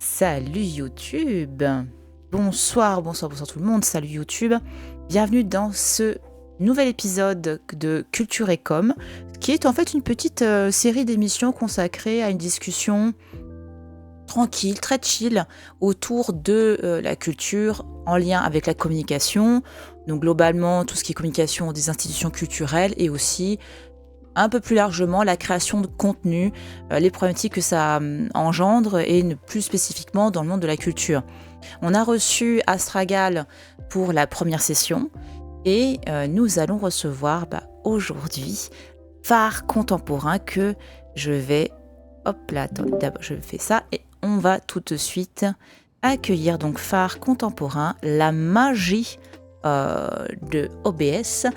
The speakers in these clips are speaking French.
Salut YouTube. Bonsoir, bonsoir, bonsoir tout le monde. Salut YouTube. Bienvenue dans ce nouvel épisode de Culture et Com, qui est en fait une petite série d'émissions consacrée à une discussion tranquille, très chill, autour de la culture en lien avec la communication. Donc globalement, tout ce qui est communication des institutions culturelles et aussi un peu plus largement la création de contenu, les problématiques que ça engendre et plus spécifiquement dans le monde de la culture. On a reçu Astragal pour la première session et nous allons recevoir aujourd'hui Phare Contemporain que je vais... Hop là, attendez, d'abord je fais ça et on va tout de suite accueillir donc Phare Contemporain, la magie de OBS,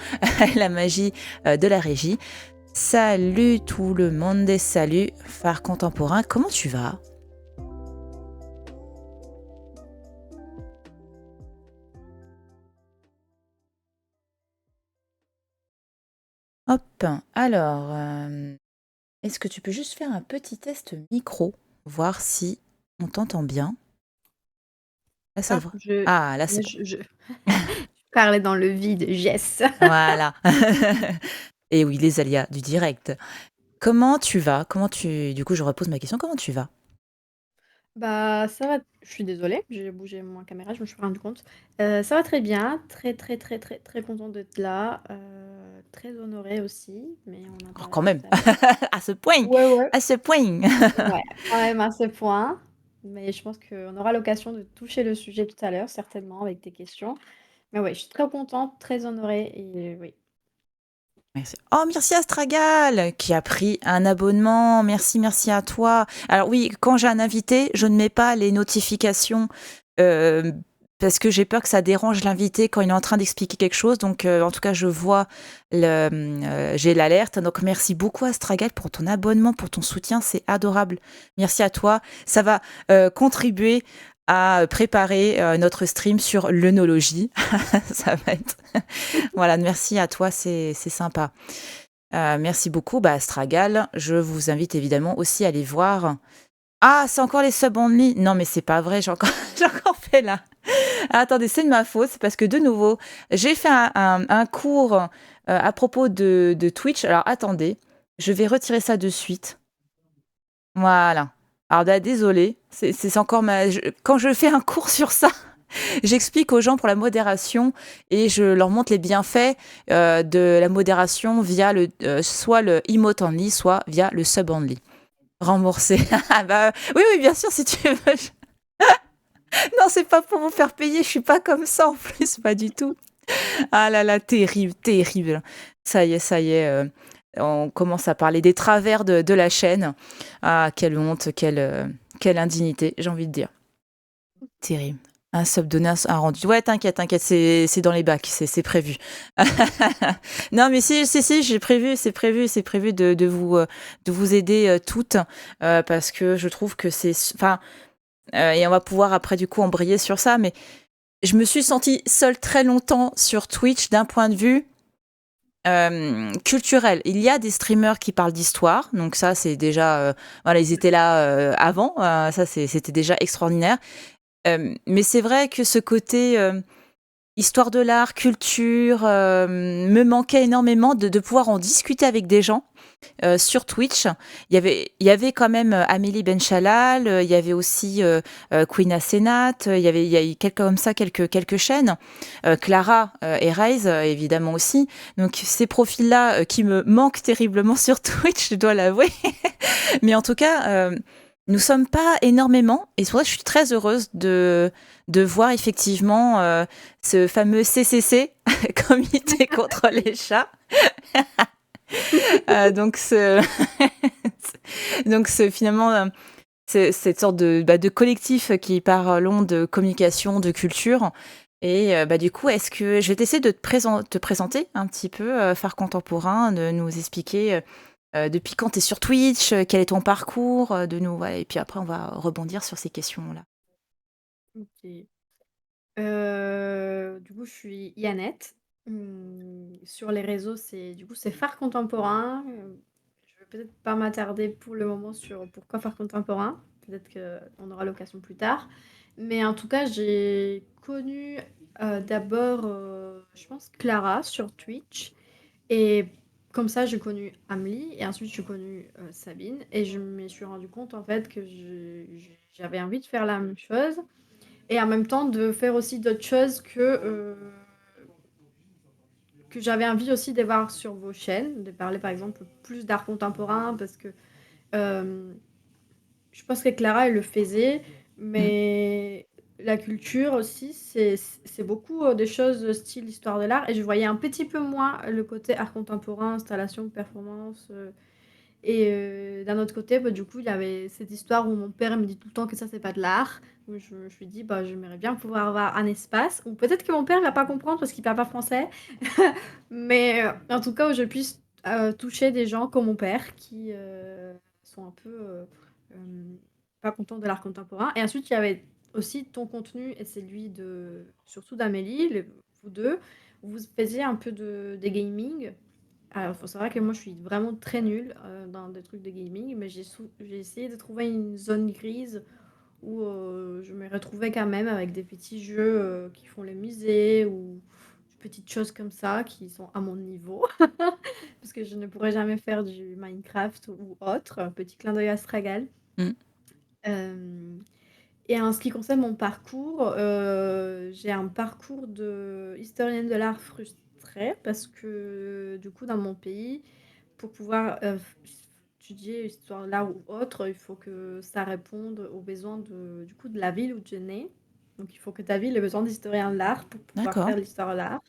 la magie de la régie. Salut tout le monde et salut Phare Contemporain, comment tu vas? Hop, alors, est-ce que tu peux juste faire un petit test micro, voir si on t'entend bien? Là, ça devrait... Ah, là, c'est bon. Je parlais dans le vide, yes. Voilà. Et oui, les aléas du direct. Comment tu vas? Du coup, je repose ma question. Comment tu vas? Bah, ça va, je suis désolée, j'ai bougé ma caméra, je me suis rendu compte. Ça va très bien, très, très, très, très, très contente d'être là, très honorée aussi, mais on en Oh, parlera quand tout même. à l'heure. À ce point. Ouais, ouais, À ce point. ouais, quand même à ce point, mais je pense qu'on aura l'occasion de toucher le sujet tout à l'heure, certainement, avec tes questions. Mais ouais, je suis très contente, très honorée et oui. Merci. Oh, merci Astragal qui a pris un abonnement. Merci, merci à toi. Alors oui, quand j'ai un invité, je ne mets pas les notifications euh, parce que j'ai peur que ça dérange l'invité quand il est en train d'expliquer quelque chose. Donc, en tout cas, je vois j'ai l'alerte. Donc, merci beaucoup Astragal pour ton abonnement, pour ton soutien. C'est adorable. Merci à toi. Ça va contribuer à préparer notre stream sur l'œnologie. Ça va être... Voilà, merci à toi, c'est sympa. Merci beaucoup, Astragal. Je vous invite évidemment aussi à aller voir. Ah, c'est encore les sub-only. Non, mais c'est pas vrai, j'ai encore, j'ai encore fait là. Ah, attendez, c'est de ma faute, c'est parce que de nouveau, j'ai fait un cours à propos de Twitch. Alors attendez, je vais retirer ça de suite. Voilà. Alors désolé, c'est encore quand je fais un cours sur ça, j'explique aux gens pour la modération et je leur montre les bienfaits de la modération via soit le emote only, soit via le sub only. Remboursé. Ah oui, oui, bien sûr, si tu veux. Non, c'est pas pour vous faire payer, je suis pas comme ça en plus, pas du tout. Ah là là, terrible, terrible. Ça y est, on commence à parler des travers de la chaîne. Ah, quelle honte, quelle indignité, j'ai envie de dire. Terrible. Un sub donné, un rendu. Ouais, t'inquiète, t'inquiète, c'est dans les bacs, c'est prévu. Non, mais si, j'ai prévu, c'est prévu de vous aider toutes, parce que je trouve que c'est... Enfin, et on va pouvoir après, du coup, embrayer sur ça, mais je me suis sentie seule très longtemps sur Twitch d'un point de vue culturel. Il y a des streamers qui parlent d'histoire, donc ça, c'est déjà... voilà, ils étaient là avant, ça, c'était déjà extraordinaire. Mais c'est vrai que ce côté histoire de l'art, culture, me manquait énormément de pouvoir en discuter avec des gens sur Twitch. Il y avait quand même Amélie Benchalal, il y avait aussi Queen Asenat, il y a eu comme ça quelques chaînes. Clara et Rise, évidemment aussi. Donc ces profils-là qui me manquent terriblement sur Twitch, je dois l'avouer. Mais en tout cas, nous sommes pas énormément, et c'est pour ça que je suis très heureuse de voir effectivement ce fameux CCC, Comité contre les chats. Donc, finalement, cette sorte de collectif qui parlons de communication, de culture. Et du coup, est-ce que je vais essayer de te présenter un petit peu, Phare Contemporain, de nous expliquer depuis quand tu es sur Twitch, quel est ton parcours, et puis après, on va rebondir sur ces questions-là. Ok. Du coup, je suis Yannette. Sur les réseaux, c'est Phare Contemporain. Je vais peut-être pas m'attarder pour le moment sur pourquoi Phare Contemporain. peut-être qu'on aura l'occasion plus tard. Mais en tout cas, j'ai connu d'abord, je pense, Clara sur Twitch. Et comme ça, j'ai connu Amelie et ensuite j'ai connu Sabine. Et je me suis rendu compte en fait que j'avais envie de faire la même chose et en même temps de faire aussi d'autres choses que j'avais envie aussi de voir sur vos chaînes, de parler par exemple plus d'art contemporain parce que euh, je pense que Clara, elle le faisait, Mm. mais la culture aussi, c'est beaucoup des choses style histoire de l'art et je voyais un petit peu moins le côté art contemporain, installation, performance. Et d'un autre côté, bah, du coup, il y avait cette histoire où mon père me dit tout le temps que ça, c'est pas de l'art. Donc, je me suis dit, bah, j'aimerais bien pouvoir avoir un espace. Ou peut-être que mon père va pas comprendre parce qu'il parle pas français. Mais en tout cas, où je puisse toucher des gens comme mon père qui sont un peu pas contents de l'art contemporain. Et ensuite, il y avait aussi ton contenu et celui de, surtout d'Amélie, vous deux, où vous faisiez un peu de gaming. Alors, il faut savoir que moi, je suis vraiment très nulle dans des trucs de gaming, mais j'ai essayé de trouver une zone grise où je me retrouvais quand même avec des petits jeux qui font les musées ou des petites choses comme ça qui sont à mon niveau, parce que je ne pourrais jamais faire du Minecraft ou autre. Un petit clin d'œil à Stragal. Mm. Euh, et en ce qui concerne mon parcours, j'ai un parcours de historienne de l'art frustrée parce que du coup, dans mon pays, pour pouvoir étudier histoire de l'art ou autre, il faut que ça réponde aux besoins du coup, de la ville où tu es né. Donc, il faut que ta ville ait besoin d'historien de l'art pour pouvoir D'accord. faire l'histoire de l'art.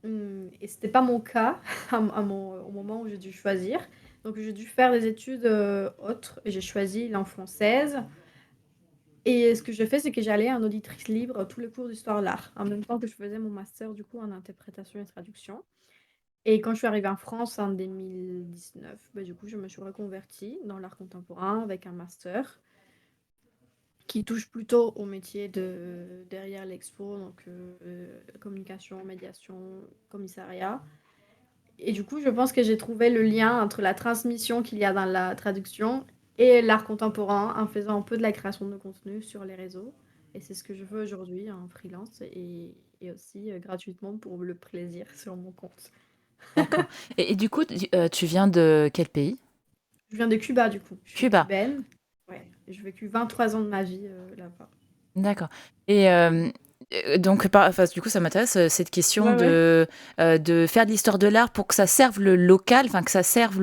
Et c'était pas mon cas au moment où j'ai dû choisir. Donc, j'ai dû faire des études autres et j'ai choisi langue française. Et ce que j'ai fait, c'est que j'allais en auditrice libre tous les cours d'histoire de l'art, en même temps que je faisais mon master du coup en interprétation et traduction. Et quand je suis arrivée en France en 2019, bah, du coup, je me suis reconvertie dans l'art contemporain avec un master qui touche plutôt au métier de derrière l'expo, donc communication, médiation, commissariat. Et du coup, je pense que j'ai trouvé le lien entre la transmission qu'il y a dans la traduction et l'art contemporain en faisant un peu de la création de contenu sur les réseaux. Et c'est ce que je fais aujourd'hui en freelance et aussi gratuitement pour le plaisir sur mon compte. D'accord. Et du coup, tu viens de quel pays? Je viens de Cuba, du coup. Je suis Cuba. cubaine. Ouais. J'ai vécu 23 ans de ma vie là-bas. D'accord. Et donc, enfin, du coup, ça m'intéresse, cette question Ouais, ouais. de faire de l'histoire de l'art pour que ça serve le local, enfin, que ça serve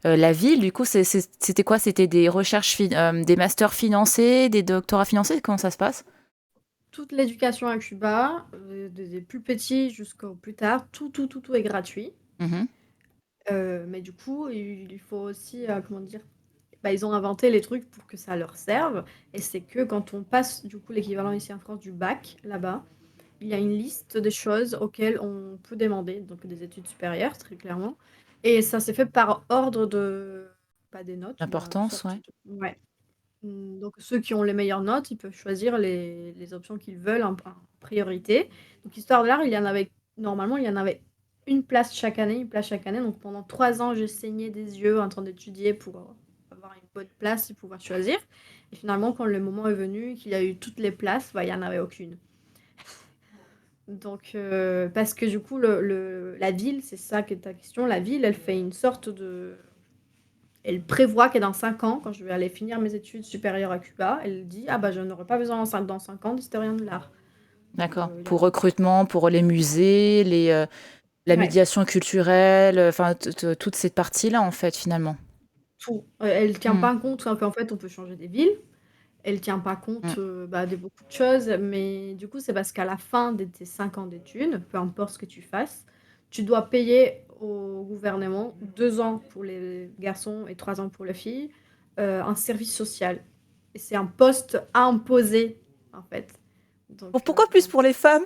la ville. Du coup, c'était quoi? C'était des recherches, des masters financés, des doctorats financés? Comment ça se passe? Toute l'éducation à Cuba, des plus petits jusqu'au plus tard, tout est gratuit. Mhm. Mais du coup, il faut aussi, comment dire, bah, ils ont inventé les trucs pour que ça leur serve. Et c'est que quand on passe, du coup, l'équivalent ici en France du bac, là-bas, il y a une liste des choses auxquelles on peut demander, donc des études supérieures, très clairement. Et ça s'est fait par ordre de, pas des notes, mais une L'importance, sorte ouais. de... Ouais. Donc ceux qui ont les meilleures notes, ils peuvent choisir les options qu'ils veulent en priorité. Donc Histoire de l'art, il y en avait, normalement, il y en avait une place chaque année, une place chaque année. Donc pendant 3 ans, j'ai saigné des yeux en train d'étudier pour avoir une bonne place et pouvoir choisir. Et finalement, quand le moment est venu, qu'il y a eu toutes les places, bah, il n'y en avait aucune. Donc, parce que du coup, la ville, c'est ça qui est ta question, la ville, elle fait une sorte de... Elle prévoit que dans 5 ans, quand je vais aller finir mes études supérieures à Cuba, elle dit, ah bah je n'aurai pas besoin dans 5 ans d'historien de l'art. Donc, D'accord. il y Pour en a... recrutement, pour les musées, la Ouais, médiation culturelle, enfin, toute cette partie-là, en fait, finalement. tout. Elle tient Mm. pas compte qu'en fait, on peut changer des villes. Elle tient pas Mm. compte bah, de beaucoup de choses. Mais du coup, c'est parce qu'à la fin de tes 5 ans d'études, peu importe ce que tu fasses, tu dois payer au gouvernement 2 ans pour les garçons et 3 ans pour les filles, un service social. Et c'est un poste imposé, en fait. Donc, Pourquoi plus pour les femmes?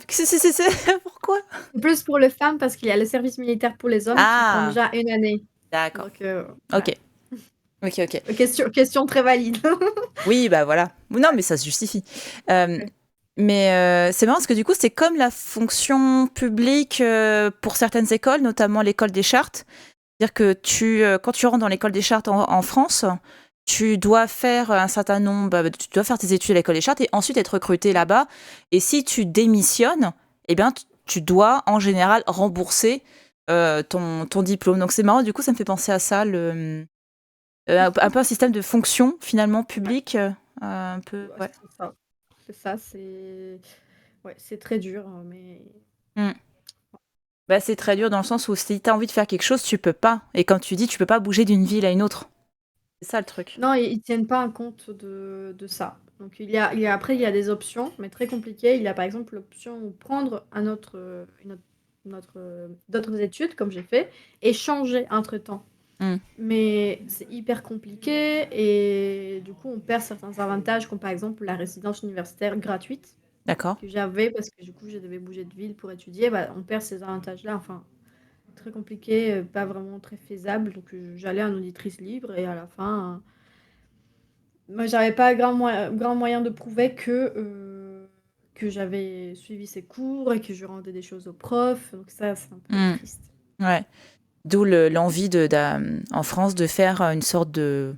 Pourquoi? plus pour les femmes parce qu'il y a le service militaire pour les hommes qui prend Ah, déjà une année. d'accord. Donc, Ok, ouais. ok, ok. Question très valide. Oui, bah voilà. Non, mais ça se justifie. Euh, Ouais. mais c'est marrant parce que du coup, c'est comme la fonction publique pour certaines écoles, notamment l'école des chartes. C'est-à-dire que quand tu rentres dans l'école des chartes en France, tu dois faire un certain nombre, tu dois faire tes études à l'école des chartes et ensuite être recruté là-bas. Et si tu démissionnes, eh bien, tu dois en général rembourser ton diplôme. Donc c'est marrant, du coup, ça me fait penser à ça, un peu un système de fonction finalement Ouais, public, un peu, ouais, ouais. c'est ça. C'est ça, c'est ouais, c'est très dur, mais Mm. Bah, c'est c'est très dur ça. dans le sens où si tu as envie de faire quelque chose, tu peux pas. Et comme tu dis, tu peux pas bouger d'une ville à une autre. C'est ça le truc. Non, ils tiennent pas un compte de ça. Donc il y a après il y a des options, mais très compliquées. Il y a par exemple l'option prendre d'autres études comme j'ai fait et changer entre-temps. Mm. Mais c'est hyper compliqué et du coup on perd certains avantages comme par exemple la résidence universitaire gratuite D'accord. que j'avais parce que du coup je devais bouger de ville pour étudier. Bah, on perd ces avantages-là. Enfin, très compliqué, pas vraiment très faisable. Donc j'allais en auditrice libre et à la fin, moi j'avais pas grand moyen de prouver que j'avais suivi ses cours et que je rendais des choses aux profs. Donc ça, c'est un peu Mm. triste. Ouais. D'où l'envie en France de faire une sorte de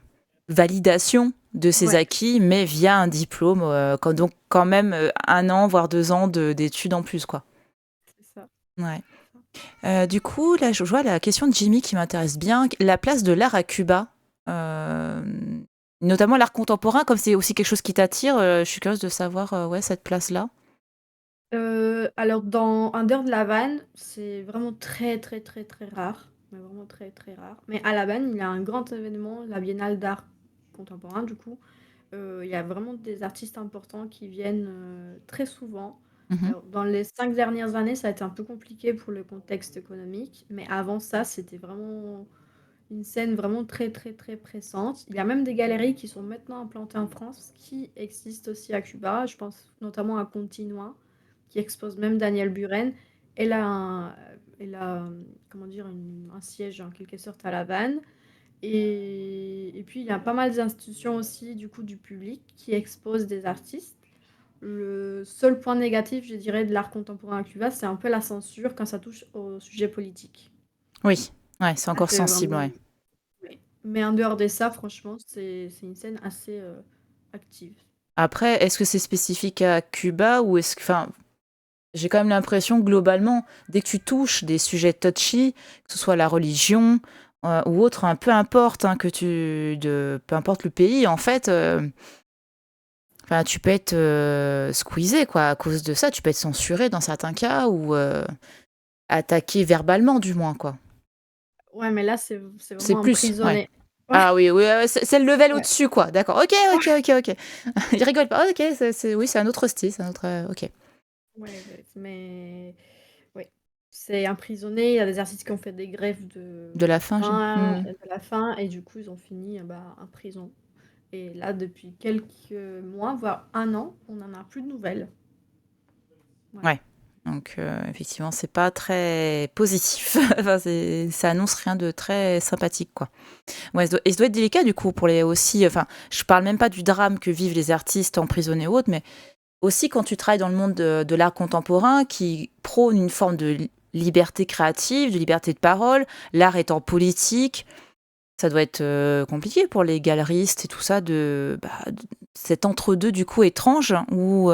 validation de ses Ouais, acquis, mais via un diplôme, donc quand même 1 an, voire 2 ans d'études en plus, quoi. c'est ça. Ouais. C'est ça. Du coup, là, je vois la question de Jimmy qui m'intéresse bien. La place de l'art à Cuba, euh, notamment l'art contemporain, comme c'est aussi quelque chose qui t'attire, je suis curieuse de savoir ouais, cette place-là. Alors en dehors de La Havane, c'est vraiment très, très, très, très rare, mais vraiment très, très rare. Mais à La Havane, il y a un grand événement, la Biennale d'art contemporain, du coup. Il y a vraiment des artistes importants qui viennent, très souvent. Mhm. Alors dans les 5 dernières années, ça a été un peu compliqué pour le contexte économique, mais avant ça, c'était vraiment une scène vraiment très, très, très pressante. Il y a même des galeries qui sont maintenant implantées en France, qui existent aussi à Cuba. Je pense notamment à Continua, qui expose même Daniel Buren. Elle a comment dire, un siège en quelque sorte à La Havane. Et puis, il y a pas mal d'institutions aussi, du coup, du public qui exposent des artistes. Le seul point négatif, je dirais, de l'art contemporain à Cuba, c'est un peu la censure quand ça touche au sujet politique. Oui, ouais, c'est Ça, encore c'est sensible, vraiment... ouais. Ouais. Mais en dehors de ça, franchement, c'est une scène assez active. Après, est-ce que c'est spécifique à Cuba ou est-ce que, enfin, j'ai quand même l'impression que globalement, dès que tu touches des sujets touchy, que ce soit la religion ou autre, hein, peu importe peu importe le pays, en fait, enfin, tu peux être squeezé quoi. À cause de ça, tu peux être censuré dans certains cas ou attaqué verbalement du moins quoi. Ouais, mais là, c'est C'est vraiment plus, ouais. emprisonné. Ouais, Ah oui, oui, c'est le level ouais, au-dessus quoi. D'accord. Ok, ok, ok, ok. Il rigole pas. Ok, oui, c'est un autre style, c'est un autre. Ok. ouais, ouais, mais ouais, c'est emprisonné. Il y a des artistes qui ont fait des grèves De la fin, j'ai. Hmm. de la faim et du coup, ils ont fini bah, en prison. Et là, depuis quelques mois, voire un an, on n'en a plus de nouvelles. Voilà. Ouais. Donc, effectivement, c'est pas très positif. Enfin, ça annonce rien de très sympathique, quoi. Ouais, et ça doit être délicat, du coup, pour les aussi. Enfin, je parle même pas du drame que vivent les artistes emprisonnés ou autres, mais aussi quand tu travailles dans le monde de l'art contemporain qui prône une forme de liberté créative, de liberté de parole, l'art étant politique, ça doit être compliqué pour les galeristes et tout ça, cet entre-deux, du coup, étrange où.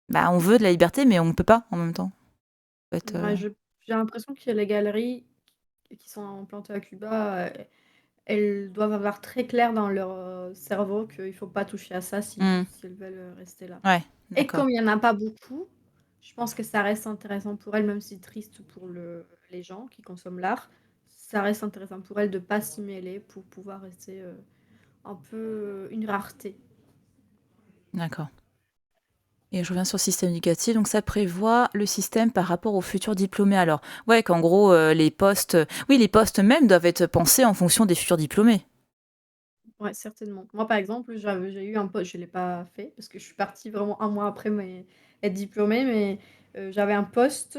Bah, on veut de la liberté, mais on peut pas en même temps. En fait, Ouais, j'ai l'impression que les galeries qui sont implantées à Cuba, elles doivent avoir très clair dans leur cerveau qu'il ne faut pas toucher à ça mmh, si elles veulent rester là. ouais, Et d'accord. comme il n'y en a pas beaucoup, je pense que ça reste intéressant pour elles, même si triste pour les gens qui consomment l'art, ça reste intéressant pour elles de ne pas s'y mêler pour pouvoir rester un peu une rareté. D'accord. Et je reviens sur le système éducatif. Donc, ça prévoit le système par rapport aux futurs diplômés. Alors, ouais, qu'en gros, les postes même doivent être pensés en fonction des futurs diplômés. Ouais, certainement. Moi, par exemple, j'ai eu un poste, je ne l'ai pas fait parce que je suis partie vraiment un mois après être diplômée, mais j'avais un poste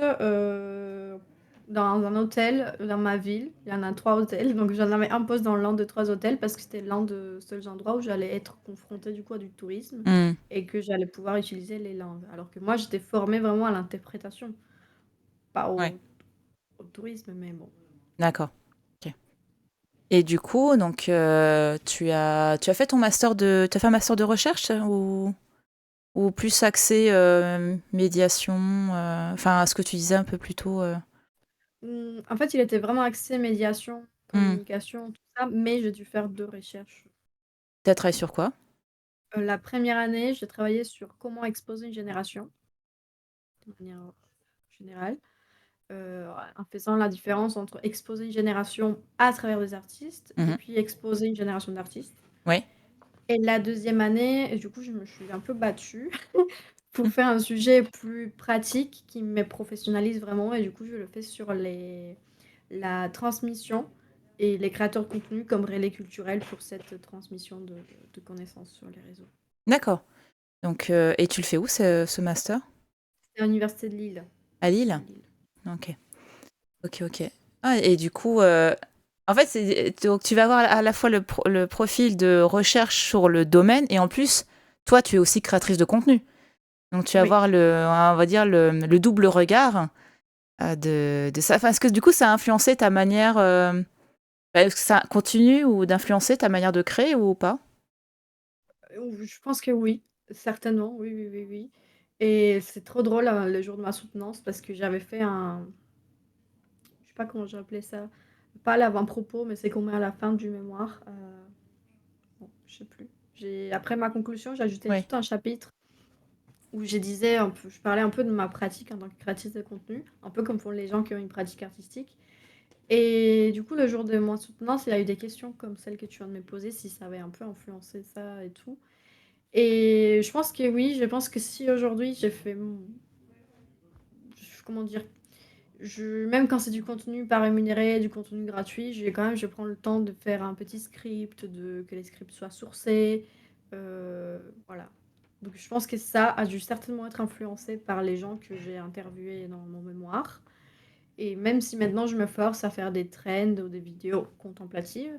dans un hôtel dans ma ville. Il y en a 3 hôtels, donc j'en avais un poste dans l'un de 3 hôtels parce que c'était l'un des seuls endroits où j'allais être confrontée du coup à du tourisme Mmh, et que j'allais pouvoir utiliser les langues. Alors que moi, j'étais formée vraiment à l'interprétation, pas ouais, au tourisme, mais bon. d'accord. Ok. Et du coup, donc, tu as fait ton t'as fait un master de recherche ou plus axé médiation, enfin, ce que tu disais un peu plus tôt. En fait, il était vraiment axé médiation, Hmm. communication, tout ça, mais j'ai dû faire 2 recherches. T'as travaillé sur quoi? La première année, j'ai travaillé sur comment exposer une génération, de manière générale, en faisant la différence entre exposer une génération à travers des artistes et Mhm. puis exposer une génération d'artistes. Ouais. Et la deuxième année, du coup, je me suis un peu battue pour Hmm. faire un sujet plus pratique qui me professionnalise vraiment et du coup, je le fais sur la transmission et les créateurs de contenu comme relais culturel pour cette transmission de connaissances sur les réseaux. D'accord. Donc, et tu le fais où, ce master? C'est à l'université de Lille. À Lille? À Lille. Ok. Ok, ok. Ah, et du coup, en fait, donc tu vas avoir à la fois le profil de recherche sur le domaine et en plus, toi, tu es aussi créatrice de contenu. Donc, tu vas Oui. avoir on va dire le double regard de ça. Enfin, est-ce que du coup, ça a influencé ta manière, est-ce que ça continue ou d'influencer ta manière de créer ou pas? Je pense que oui, certainement, oui, oui, oui, oui. Et c'est trop drôle, le jour de ma soutenance parce que j'avais fait je sais pas comment j'ai appelé ça, pas l'avant-propos, mais c'est qu'on met à la fin du mémoire, bon, je sais plus. Après ma conclusion, j'ai ajouté Oui. tout un chapitre où je parlais un peu de ma pratique en tant que créatrice de contenu, un peu comme font les gens qui ont une pratique artistique. Et du coup, le jour de ma soutenance, il y a eu des questions comme celles que tu viens de me poser, si ça avait un peu influencé ça et tout. Et je pense que oui, je pense que si aujourd'hui j'ai fait comment dire, même quand c'est du contenu pas rémunéré, du contenu gratuit, je prends le temps de faire un petit script, que les scripts soient sourcés, voilà. Donc je pense que ça a dû certainement être influencé par les gens que j'ai interviewés dans mon mémoire. Et même si maintenant je me force à faire des trends ou des vidéos contemplatives,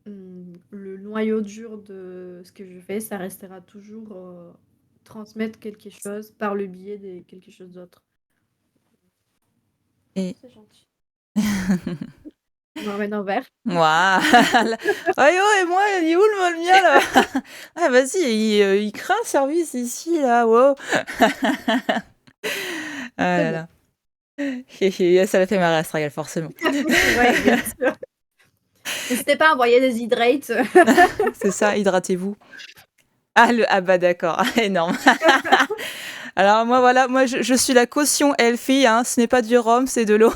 le noyau dur de ce que je fais, ça restera toujours transmettre quelque chose par le biais de quelque chose d'autre. Et C'est gentil. Je me ramène un verre. Waouh! Ouais, oh, et moi, il est où le mien là? Ah, vas-y, il crée un service ici là, wow. Ah Très là bien. là. Ça l'a fait marrer Astragal, forcément. Oui, bien sûr. N'hésitez pas à envoyer des hydrates. C'est ça, hydratez-vous. Ah bah d'accord, énorme. Alors moi voilà, moi je suis la caution healthy, hein, ce n'est pas du rhum, c'est de l'eau.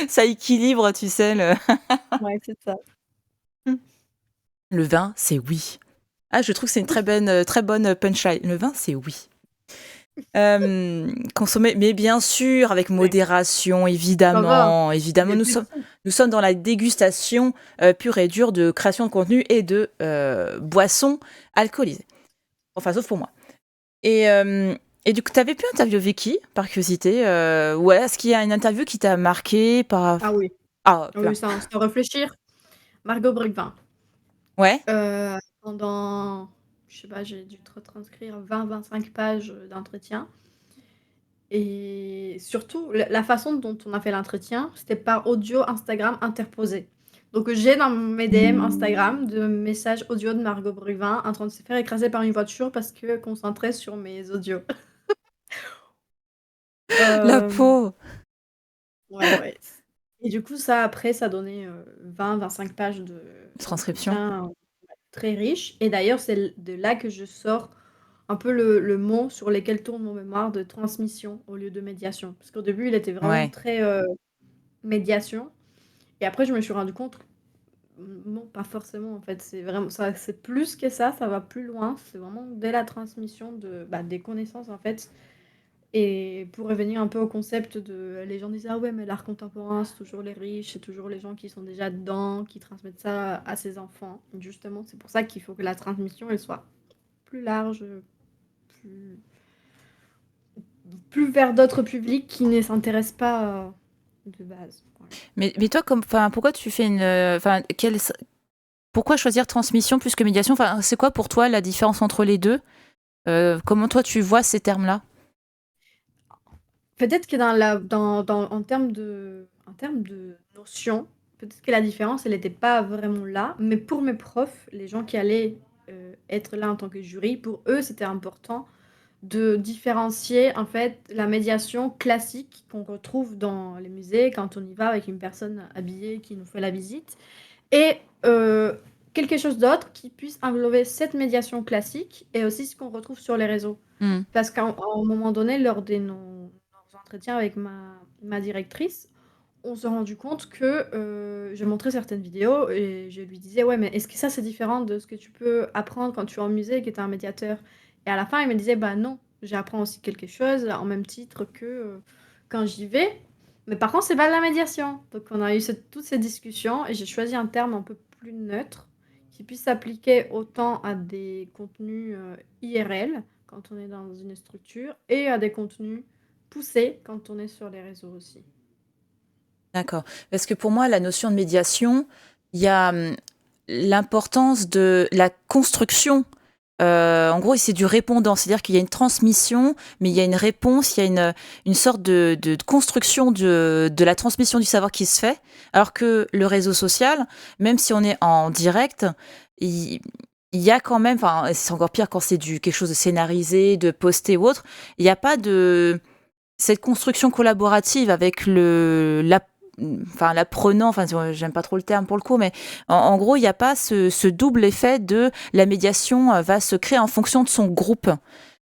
Ça équilibre, tu sais. Ouais, c'est ça. Le vin, c'est oui. Ah, je trouve que c'est une très bonne punchline. Le vin, c'est oui. Consommer, mais bien sûr, avec Ouais. modération, Ça va, évidemment. Évidemment, mais bien sûr. nous sommes dans la dégustation pure et dure de création de contenu et de boissons alcoolisées. Enfin, sauf pour moi. Et, euh, et du coup, t'avais pu interviewer qui, par curiosité ouais, est-ce qu'il y a une interview qui t'a marqué par... Ah oui. Ah, Ah plein. oui, sans réfléchir. Margot Brugvin. Ouais, Pendant, je sais pas, j'ai dû retranscrire 20-25 pages d'entretien. Et surtout, la façon dont on a fait l'entretien, c'était par audio Instagram interposé. Donc j'ai dans mes DM Instagram de messages audio de Margot Bruvin en train de se faire écraser par une voiture parce que concentrée sur mes audios. la Euh, peau. ouais, ouais. Et du coup, ça, après, ça donnait 20-25 pages Transcription. d'entretien très riche. Et d'ailleurs, c'est de là que je sors un peu le mot sur lequel tourne mon mémoire de transmission au lieu de médiation. Parce qu'au début, il était vraiment Ouais. très médiation. Et après, je me suis rendu compte, non, pas forcément en fait. C'est vraiment ça, c'est plus que ça va plus loin. C'est vraiment dès la transmission des connaissances en fait. Et pour revenir un peu au concept de, les gens disent ah ouais mais l'art contemporain c'est toujours les riches, c'est toujours les gens qui sont déjà dedans, qui transmettent ça à ses enfants. Justement, c'est pour ça qu'il faut que la transmission elle soit plus large, plus, plus vers d'autres publics qui ne s'intéressent pas de base. Voilà. Mais toi, enfin, pourquoi tu fais une... Enfin, pourquoi choisir transmission plus que médiation? Enfin, c'est quoi pour toi la différence entre les deux? Comment toi tu vois ces termes-là? Peut-être que en termes de notion, peut-être que la différence, elle était pas vraiment là, mais pour mes profs, les gens qui allaient, être là en tant que jury, pour eux, c'était important de différencier, en fait, la médiation classique qu'on retrouve dans les musées quand on y va avec une personne habillée qui nous fait la visite et quelque chose d'autre qui puisse englober cette médiation classique et aussi ce qu'on retrouve sur les réseaux. Mmh. Parce qu'à un moment donné, lors de nos entretiens avec ma directrice, on s'est rendu compte que je montrais certaines vidéos et je lui disais: «Ouais, mais est-ce que ça, c'est différent de ce que tu peux apprendre quand tu es en musée et que tu es un médiateur?» Et à la fin, elle me disait: «Bah non, j'apprends aussi quelque chose en même titre que, quand j'y vais, mais par contre, c'est pas de la médiation». Donc on a eu toutes ces discussions et j'ai choisi un terme un peu plus neutre qui puisse s'appliquer autant à des contenus, IRL, quand on est dans une structure et à des contenus poussés quand on est sur les réseaux aussi. D'accord. Parce que pour moi, la notion de médiation, il y a, l'importance de la construction. En gros, c'est du répondant, c'est-à-dire qu'il y a une transmission, mais il y a une réponse, il y a une sorte de construction de la transmission du savoir qui se fait. Alors que le réseau social, même si on est en direct, il il y a quand même, enfin, c'est encore pire quand c'est du quelque chose de scénarisé, de posté ou autre, il y a pas de cette construction collaborative avec enfin l'apprenant, enfin j'aime pas trop le terme pour le coup, mais en gros il n'y a pas ce double effet de la médiation va se créer en fonction de son groupe.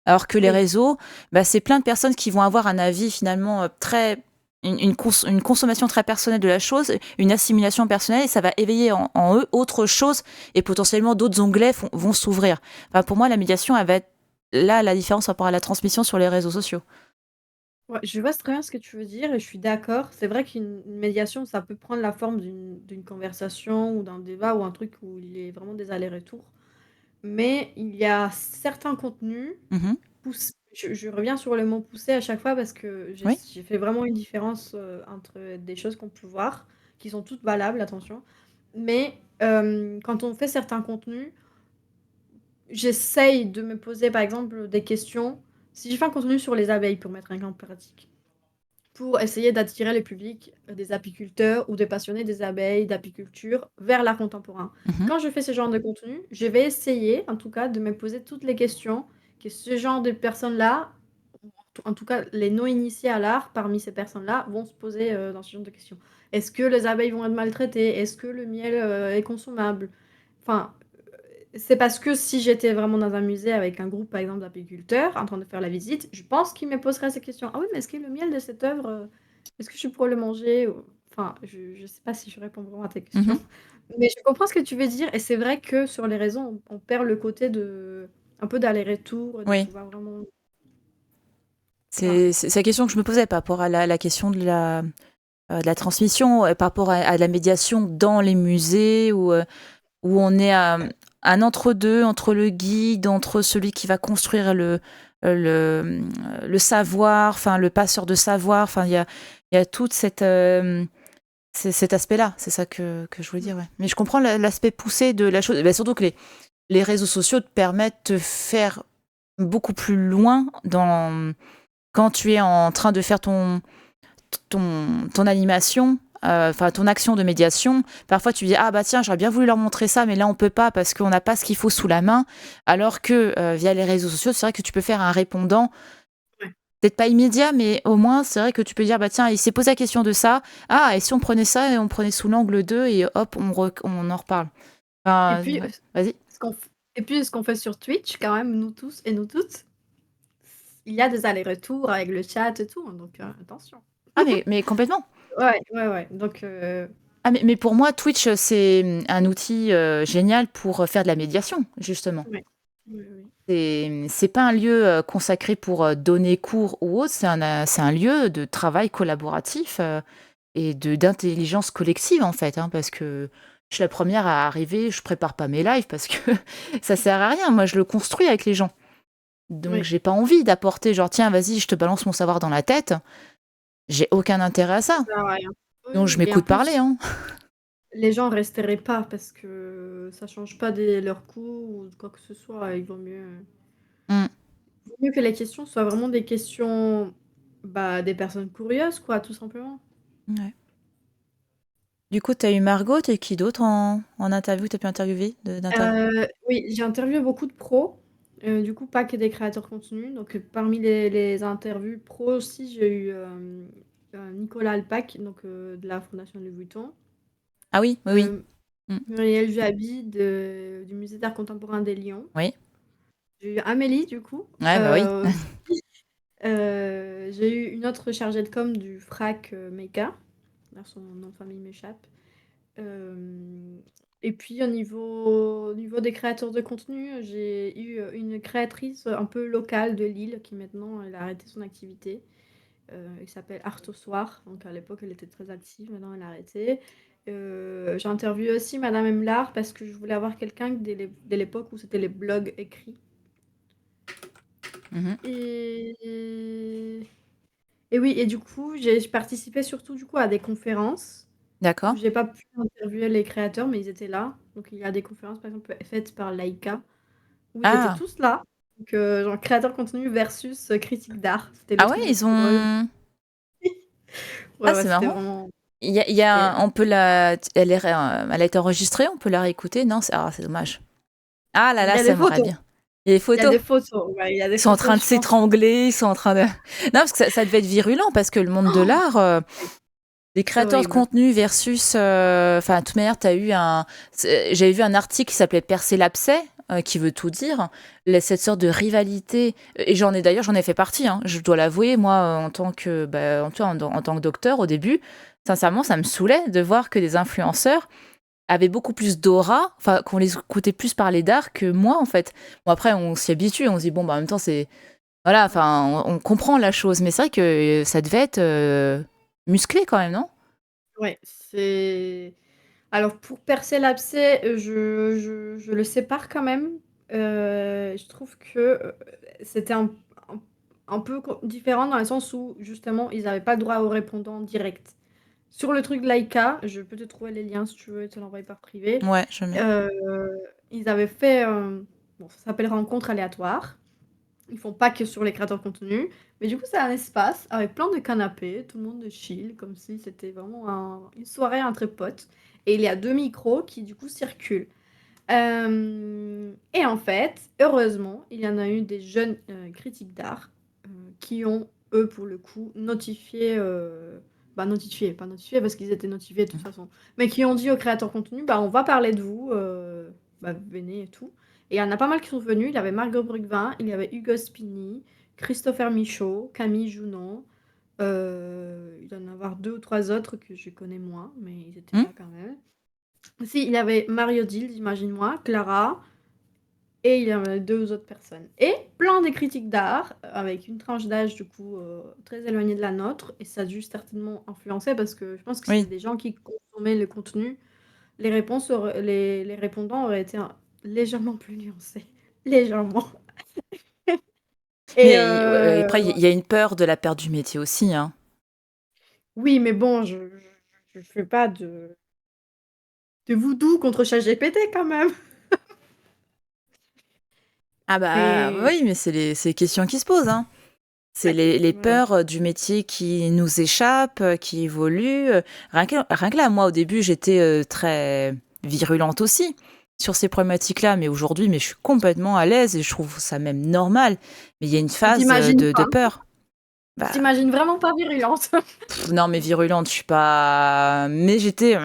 Alors que les Oui. réseaux, bah, c'est plein de personnes qui vont avoir un avis finalement très une consommation très personnelle de la chose, une assimilation personnelle, et ça va éveiller en eux autre chose, et potentiellement d'autres onglets vont s'ouvrir. Enfin, pour moi, la médiation, elle va être là la différence par rapport à la transmission sur les réseaux sociaux. Ouais, je vois très bien ce que tu veux dire et je suis d'accord. C'est vrai qu'une médiation, ça peut prendre la forme d'une conversation ou d'un débat ou un truc où il y a vraiment des allers-retours. Mais il y a certains contenus Mhm. je reviens sur le mot «pousser» à chaque fois parce que Oui. j'ai fait vraiment une différence, entre des choses qu'on peut voir, qui sont toutes valables, attention. Mais, quand on fait certains contenus, j'essaye de me poser, par exemple, des questions. Si je fais un contenu sur les abeilles, pour mettre un exemple pratique, pour essayer d'attirer le public, des apiculteurs ou des passionnés des abeilles, d'apiculture, vers l'art contemporain. Mhm. Quand je fais ce genre de contenu, je vais essayer, en tout cas, de me poser toutes les questions que ce genre de personnes-là, ou en tout cas les non initiés à l'art, parmi ces personnes-là, vont se poser, dans ce genre de questions. Est-ce que les abeilles vont être maltraitées? Est-ce que le miel, est consommable? Enfin, c'est parce que si j'étais vraiment dans un musée avec un groupe, par exemple, d'apiculteurs en train de faire la visite, je pense qu'ils me poseraient ces questions: «Ah oui, mais est-ce que le miel de cette œuvre, est-ce que je pourrais le manger?» ou enfin, je sais pas si je réponds vraiment à tes Mhm. questions, mais je comprends ce que tu veux dire et c'est vrai que sur les réseaux, on perd le côté de un peu d'aller-retour et de Oui. pouvoir vraiment enfin, C'est la question que je me posais par rapport à la question de la transmission, par rapport à la médiation dans les musées où on est à un entre-deux, entre le guide, entre celui qui va construire le savoir, enfin le passeur de savoir, enfin il y a toute cet aspect-là, c'est ça que je voulais dire, ouais. Mais je comprends l'aspect poussé de la chose, bah, surtout que les réseaux sociaux te permettent de faire beaucoup plus loin quand tu es en train de faire ton animation, enfin ton action de médiation. Parfois tu dis ah bah tiens j'aurais bien voulu leur montrer ça, mais là on peut pas parce qu'on n'a pas ce qu'il faut sous la main. Alors que via les réseaux sociaux, c'est vrai que tu peux faire un répondant, ouais. peut-être pas immédiat, mais au moins c'est vrai que tu peux dire bah tiens il s'est posé la question de ça. Ah, et si on prenait ça et on prenait sous l'angle 2 et hop on en reparle. Et Enfin, puis, ouais, vas-y. ce qu'on fait sur Twitch quand même, nous tous et nous toutes, il y a des allers-retours avec le chat et tout, hein, donc attention. Ah mais complètement. Ouais, ouais, ouais, donc Ah mais pour moi Twitch c'est un outil génial pour faire de la médiation justement. ouais. Oui, oui. C'est pas un lieu, consacré pour, donner cours ou autre, c'est un lieu de travail collaboratif, et d'intelligence collective, en fait, hein, parce que je suis la première à arriver, je prépare pas mes lives parce que ça sert à rien. Moi, je le construis avec les gens. Donc Oui, j'ai pas envie d'apporter genre: «Tiens, vas-y, je te balance mon savoir dans la tête». J'ai aucun intérêt à ça ça. sert à rien. Oui, Donc je oui et en m'écoute parler, plus, hein. les gens resteraient pas parce que ça change pas des leurs coûts ou quoi que ce soit. Il Mmh. vaut mieux que les questions soient vraiment des questions, bah, des personnes curieuses quoi, tout simplement. Ouais. Du coup, tu as eu Margot, tu as eu qui d'autre en interview? Tu as pu interviewer d'interview? Oui, j'ai interviewé beaucoup de pros, du coup, pas que des créateurs de contenu. Donc, parmi les interviews pros aussi, j'ai eu Nicolas Alpac, donc de la Fondation Louis Vuitton, Ah oui, oui, oui. euh, Mm. Muriel Juabi du Musée d'art contemporain des Lions. Oui. J'ai eu Amélie, du coup. Ouais, bah oui. Aussi. J'ai eu une autre chargée de com du FRAC Meka. Là, son nom de famille m'échappe. Euh, et puis au niveau des créateurs de contenu, j'ai eu une créatrice un peu locale de Lille qui maintenant elle a arrêté son activité. Elle s'appelle Art au Soir. Donc à l'époque elle était très active, maintenant elle a arrêté. J'ai interviewé aussi Madame Emlard parce que je voulais avoir quelqu'un dès l'époque où c'était les blogs écrits. Mhm. Et... et oui, et du coup j'ai participé surtout du coup à des conférences où D'accord. j'ai pas pu interviewer les créateurs, mais ils étaient là. Donc il y a des conférences, par exemple, faites par Laïka, où ils étaient Ah. tous là. Donc, genre créateur de contenu versus critique d'art. C'était le Ah ouais, truc le ils plus drôle. ont. Ouais, Ah, ouais, c'est c'était marrant. vraiment. Il y a C'était. on peut elle a été enregistrée, on peut la réécouter? Non, c'est dommage. Ah là Il y là, a ça des m'aimerait photos. bien. Il y a des Il y a photos. des photos. Ouais, il y a des Ils sont en train photos, de je pense. s'étrangler, ils sont en train de. Non, parce que ça devait être virulent, parce que le monde de Oh, l'art, les c'est créateurs de horrible. contenu versus. Enfin, de toute manière, j'avais vu un article qui s'appelait Percer l'abcès, qui veut tout dire. Cette sorte de rivalité. Et j'en ai fait partie, hein, je dois l'avouer, moi, en tant que, bah, en tant que docteur, au début, sincèrement, ça me saoulait de voir que des influenceurs avaient beaucoup plus d'aura, enfin, qu'on les écoutait plus parler d'art que moi, en fait. Bon, après, on s'y habitue, on se dit, bon, bah, en même temps, c'est. Voilà, Ouais. enfin, on comprend la chose, mais c'est vrai que ça devait être musclé quand même, non? Ouais, c'est. Alors, pour percer l'abcès, je le sépare quand même. Je trouve que c'était un- un peu différent dans le sens où, justement, ils n'avaient pas le droit aux répondants directs. Sur le truc de Laïka, je peux te trouver les liens si tu veux te l'envoyer par privé. Ouais, je mets. Euh, Ils avaient fait, bon, ça s'appelle rencontre aléatoire. Ils font pas que sur les créateurs de contenu, mais du coup c'est un espace avec plein de canapés, tout le monde chill, comme si c'était vraiment une soirée entre potes. Et il y a deux micros qui du coup circulent. Et en fait, heureusement, il y en a eu des jeunes critiques d'art qui ont, eux, pour le coup, notifié, notifié, pas notifié parce qu'ils étaient notifiés de toute façon, mais qui ont dit aux créateurs de contenu, bah, on va parler de vous, venez et tout. Et il y en a pas mal qui sont venus. Il y avait Margot Brugvin, il y avait Hugo Spini, Christopher Michaud, Camille Jounon. Il doit y en avoir deux ou trois autres que je connais moins, mais ils étaient Hmm. là quand même. Si, il y avait Mario Dild, imagine-moi, Clara, et il y avait deux autres personnes. Et plein de critiques d'art, avec une tranche d'âge du coup très éloignée de la nôtre, et ça a dû certainement influencer parce que je pense que c'était Oui. des gens qui consommaient le contenu. Les répondants auraient été légèrement plus nuancés. Légèrement. Et Mais après, il ouais. y a une peur de la perte du métier aussi, hein. Oui, mais bon, je fais pas de voodoo contre ChatGPT quand même. Ah bah Mais oui, mais c'est les questions qui se posent, hein. C'est ouais, les voilà. peurs du métier qui nous échappent, qui évoluent. Rien que là, moi, au début, j'étais très virulente aussi sur ces problématiques-là, mais aujourd'hui, mais je suis complètement à l'aise et je trouve ça même normal. Mais il y a une Tu phase t'imagines de pas. peur. Tu Bah, t'imagines vraiment pas virulente. non, mais virulente, je suis pas. Mais j'étais.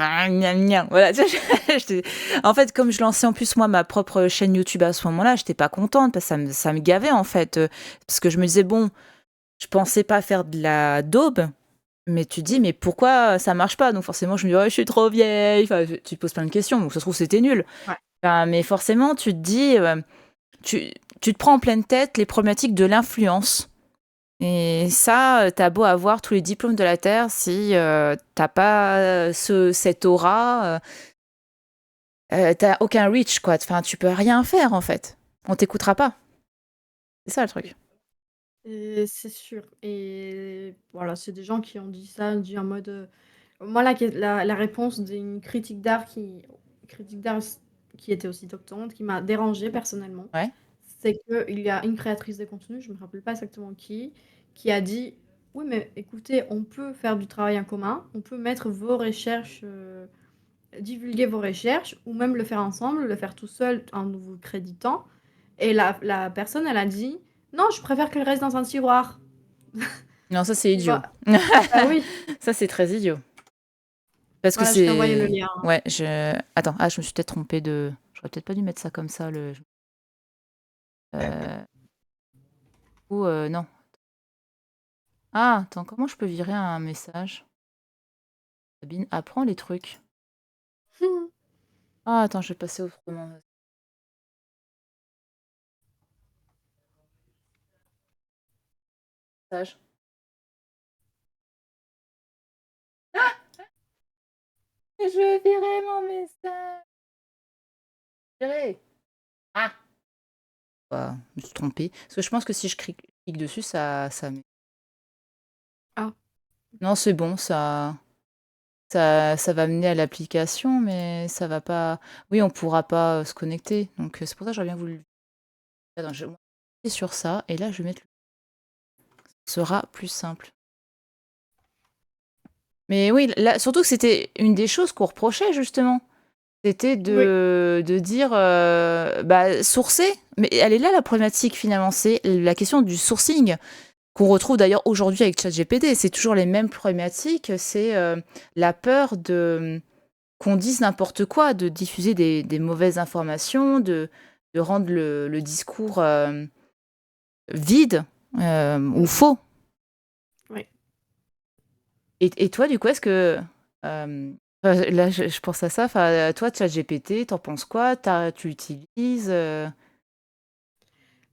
Voilà. Tu vois, en fait, comme je lançais en plus, moi, ma propre chaîne YouTube à ce moment-là, j'étais pas contente parce que ça me gavait, en fait. Parce que je me disais, bon, je pensais pas faire de la daube, mais tu te dis, mais pourquoi ça marche pas? Donc forcément, je me dis, ouais, je suis trop vieille. Enfin, tu te poses plein de questions. Donc ça se trouve, c'était nul. Ouais. Enfin, mais forcément, tu te dis, tu te prends en pleine tête les problématiques de l'influence. Et ça, t'as beau avoir tous les diplômes de la Terre, si t'as pas cette aura, t'as aucun reach, quoi. Enfin, tu peux rien faire, en fait. On t'écoutera pas. C'est ça le truc. Et c'est sûr. Et voilà, c'est des gens qui ont dit ça, dit en mode. Moi, la réponse d'une critique d'art qui était aussi doctorante, qui m'a dérangée personnellement, Ouais. c'est qu'il y a une créatrice de contenu, je me rappelle pas exactement qui a dit. Oui, mais écoutez, on peut faire du travail en commun, on peut mettre vos recherches, divulguer vos recherches ou même le faire ensemble, le faire tout seul en vous créditant et la personne, elle a dit: «Non, je préfère qu'elle reste dans un tiroir». Non, ça, c'est Tu idiot. vois? Bah oui, Ça, c'est très idiot. Parce que voilà, je t'ai envoyé le c'est lien. ouais, je attends, ah, je me suis peut-être trompée de j'aurais peut-être pas dû mettre ça comme ça, heu, ou non. Ah, attends, comment je peux virer un message? Sabine, apprends les trucs. Ah, attends, je vais passer autrement. Message. Je vais virer mon message. Virer. Ah! Bah, je me suis trompée. Parce que je pense que si je clique dessus, ça met Ah, non, c'est bon, ça va mener à l'application, mais ça va pas oui, on pourra pas, se connecter. Donc, c'est pour ça que j'aurais bien voulu attends, je vais cliquer sur ça et là, je vais mettre ce sera plus simple. Mais oui, là surtout que c'était une des choses qu'on reprochait justement. C'était oui, de dire, bah, sourcer. Mais elle est là la problématique finalement, c'est la question du sourcing qu'on retrouve d'ailleurs aujourd'hui avec ChatGPT. C'est toujours les mêmes problématiques, c'est, la peur de qu'on dise n'importe quoi, de diffuser des mauvaises informations, de rendre le discours, vide, ou mmh, faux. oui. Et toi, du coup, est-ce que, là, je pense à ça, enfin, toi, ChatGPT, tu en penses quoi? Tu l'utilises,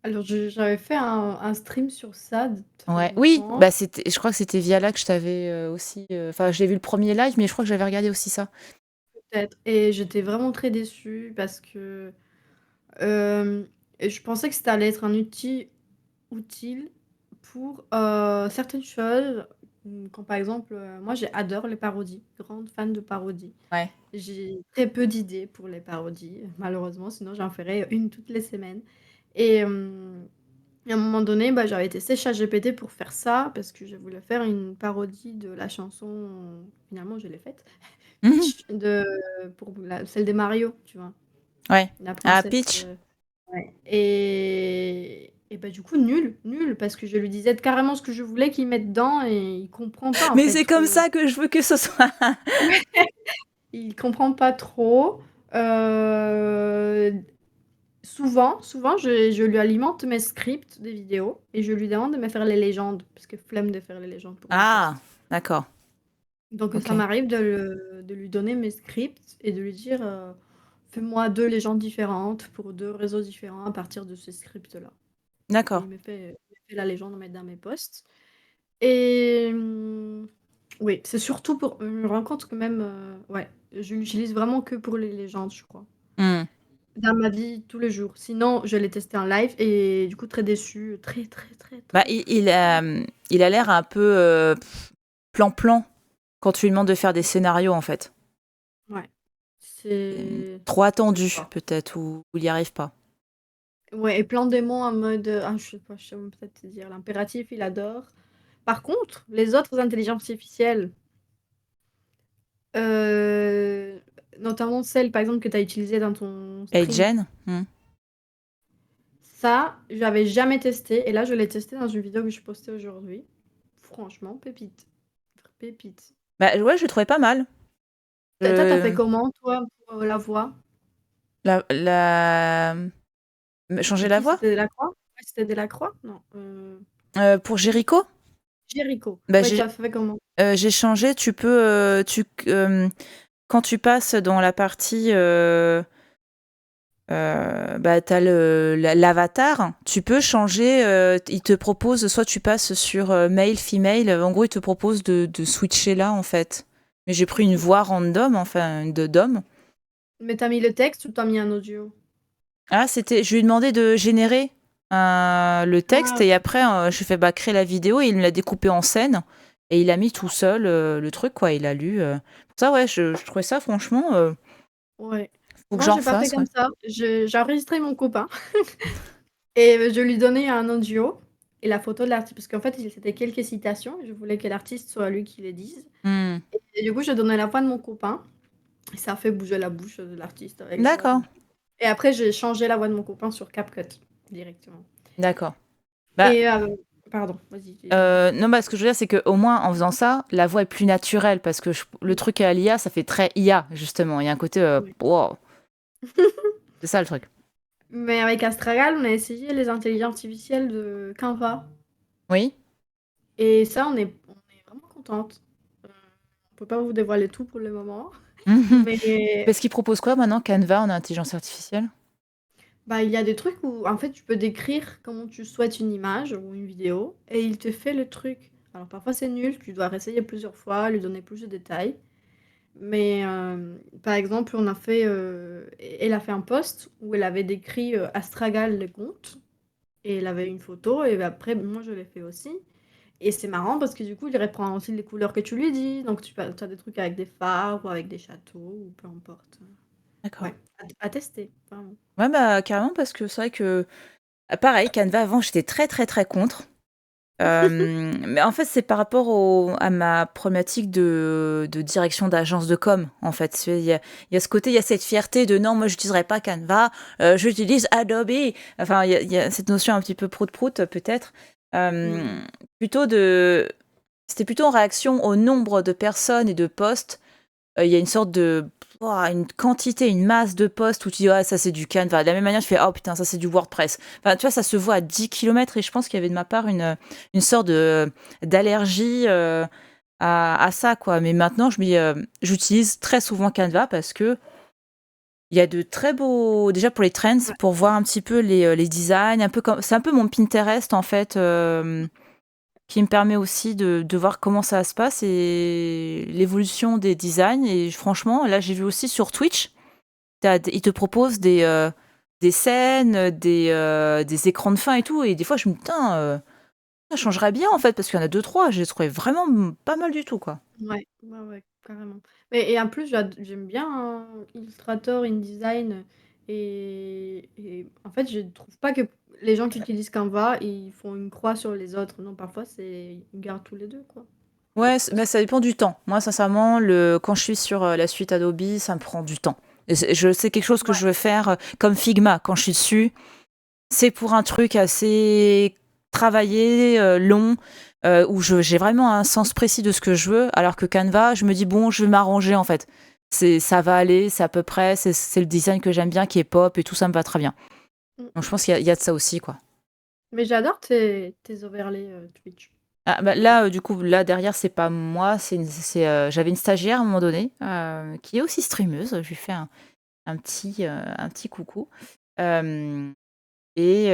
Alors j'avais fait un stream sur ça de très Ouais, oui, bah, longtemps, je crois que c'était via là que je t'avais, aussi, enfin, j'ai vu le premier live, mais je crois que j'avais regardé aussi ça. peut-être et j'étais vraiment très déçue parce que, hem, je pensais que ça allait être un outil utile pour, certaines choses, quand par exemple, moi j'adore les parodies, grande fan de parodies. Ouais. J'ai très peu d'idées pour les parodies, malheureusement, sinon j'en ferais une toutes les semaines et à un moment donné, bah, j'avais testé ChatGPT pour faire ça parce que je voulais faire une parodie de la chanson, finalement je l'ai faite, Mmh. Peach pour celle des Mario, tu vois? Ouais. La Ah, princesse, Peach? ouais et bah, du coup nul, nul parce que je lui disais carrément ce que je voulais qu'il mette dedans et il comprend pas en Mais fait c'est comme trop. ça que je veux que ce soit. Il comprend pas trop, heu, souvent je lui alimente mes scripts des vidéos et je lui demande de me faire les légendes parce que flemme de faire les légendes pour mes Ah! posts. D'accord, Donc ça OK. m'arrive de lui donner mes scripts et de lui dire, «Fais-moi 2 légendes différentes pour 2 réseaux différents à partir de ces scripts-là» et D'accord. il me fait la légende dans mes posts et oui, c'est surtout pour je me rends compte que même, ouais, je l'utilise vraiment que pour les légendes, je crois. Mmh. Dans ma vie tous les jours. Sinon, je l'ai testé en live et du coup très déçue, très, très, très, Bah, très, très déçue. il a l'air un peu, plan-plan quand tu lui demandes de faire des scénarios, en fait. Ouais, Mmh, c'est trop je sais attendu pas. peut-être ou il y arrive pas. Ouais et plein de mots en mode, ah je sais pas, je sais même peut-être te dire. L'impératif, il adore. Par contre, les autres intelligences artificielles, heu, notamment celle par exemple que tu as utilisée dans ton stream, Agent? Mmh. ça, j'avais jamais testé et là je l'ai testé dans une vidéo que je postais aujourd'hui. Franchement, pépite, pépite. Bah, ouais, je le trouvais pas mal. Tu as fait Je comment toi pour, la voix? la changer C'était la qui? voix? C'était Delacroix? Ouais, c'était Delacroix? Non, Pour Jericho? Jéricho. Bah, Ouais, tu as fait comment? j'ai changé, tu peux, quand tu passes dans la partie, bah, tu as l'avatar, tu peux changer, il te propose soit tu passes sur, male, female, en gros, il te propose de switcher là, en fait. Mais j'ai pris une voix random, enfin, de d'homme. Mais tu as mis le texte ou tu as mis un audio? Ah, je lui ai demandé de générer le Ah texte et OK. après, j'ai fait, bah, créer la vidéo et il me l'a découpé en scènes et il a mis tout seul, le truc, quoi. Il a lu, pour ça, ouais, je trouvais ça franchement, Ouais. faut que Moi, j'en j'ai pas fait refasse, ouais. comme ça. J'ai enregistré mon copain et je lui donnais un audio et la photo de l'artiste. Parce qu'en fait, c'était quelques citations, et je voulais que l'artiste soit lui qui les dise. Mmh. Et du coup, je donnais la voix de mon copain, et ça a fait bouger la bouche de l'artiste avec la voix de D'accord, mon copain. Et après, j'ai changé la voix de mon copain sur CapCut directement. d'accord. Bah, Et pardon, vas-y, dis-moi. non, bah, ce que je veux dire, c'est qu'au moins, en faisant ça, la voix est plus naturelle parce que le Mm. truc à l'IA, ça fait très IA, justement. Il y a un côté, Ouais. wow, c'est ça le truc. Mais avec Astragal, on a essayé les intelligences artificielles de Canva. Oui? Et ça, on est vraiment contente. On peut pas vous dévoiler tout pour le moment. Mais Parce qu'il propose quoi maintenant, Canva en intelligence artificielle? bah, il y a des trucs où, en fait, tu peux décrire comment tu souhaites une image ou une vidéo et il te fait le truc. Alors parfois c'est nul, tu dois réessayer plusieurs fois, lui donner plus de détails. Mais par exemple, elle a fait un post où elle avait décrit Astragal le conte et elle avait une photo et après moi je l'ai fait aussi. Et c'est marrant parce que du coup il reprend aussi les couleurs que tu lui dis. Donc as des trucs avec des phares ou avec des châteaux ou peu importe. D'accord. Ouais, à tester, vraiment. Ouais, bah, carrément, parce que c'est vrai que, pareil, Canva, avant, j'étais très, très, très contre. Mais en fait, c'est par rapport à ma problématique de direction d'agence de com, en fait. Il y a ce côté, il y a cette fierté de non, moi, j'utiliserai pas Canva, j'utilise Adobe. Enfin, il y a cette notion un petit peu prout-prout, peut-être. Mm. Plutôt de. C'était plutôt en réaction au nombre de personnes et de postes. Il y a une sorte de. Ouah, une quantité, une masse de postes où tu dis, ah, ça c'est du Canva. De la même manière, tu fais, oh putain, ça c'est du WordPress. Enfin, tu vois, ça se voit à 10 kilomètres et je pense qu'il y avait de ma part une sorte d'allergie à ça, quoi. Mais maintenant, j'utilise très souvent Canva parce que il y a de très beaux, déjà pour les trends, Ouais. pour voir un petit peu les designs, un peu comme, c'est un peu mon Pinterest en fait, qui me permet aussi de voir comment ça se passe et l'évolution des designs. Et franchement, là, j'ai vu aussi sur Twitch, ils te proposent des scènes, des écrans de fin et tout. Et des fois, je me dis, putain, ça changerait bien en fait, parce qu'il y en a deux, trois. J'ai trouvé vraiment pas mal du tout, quoi. Ouais, ouais, ouais, carrément. Mais et en plus, j'aime bien Illustrator, InDesign et en fait, je trouve pas que les gens qui utilisent Canva, ils font une croix sur les autres. Non, parfois, ils gardent tous les 2 quoi. Ouais, mais ça dépend du temps. Moi, sincèrement, quand je suis sur la suite Adobe, ça me prend du temps. Et c'est quelque chose que Ouais. je veux faire comme Figma. Quand je suis dessus, c'est pour un truc assez travaillé, long, où j'ai vraiment un sens précis de ce que je veux, alors que Canva, je me dis, bon, je vais m'arranger en fait. Ça va aller, c'est à peu près, c'est le design que j'aime bien, qui est pop et tout, ça me va très bien. Mmh. Donc je pense qu'il y a de ça aussi, quoi. Mais j'adore tes overlays, Twitch. Ah, bah, là, du coup, là derrière, c'est pas moi, j'avais une stagiaire à un moment donné, qui est aussi streameuse. Je lui fais un petit coucou. Euh, et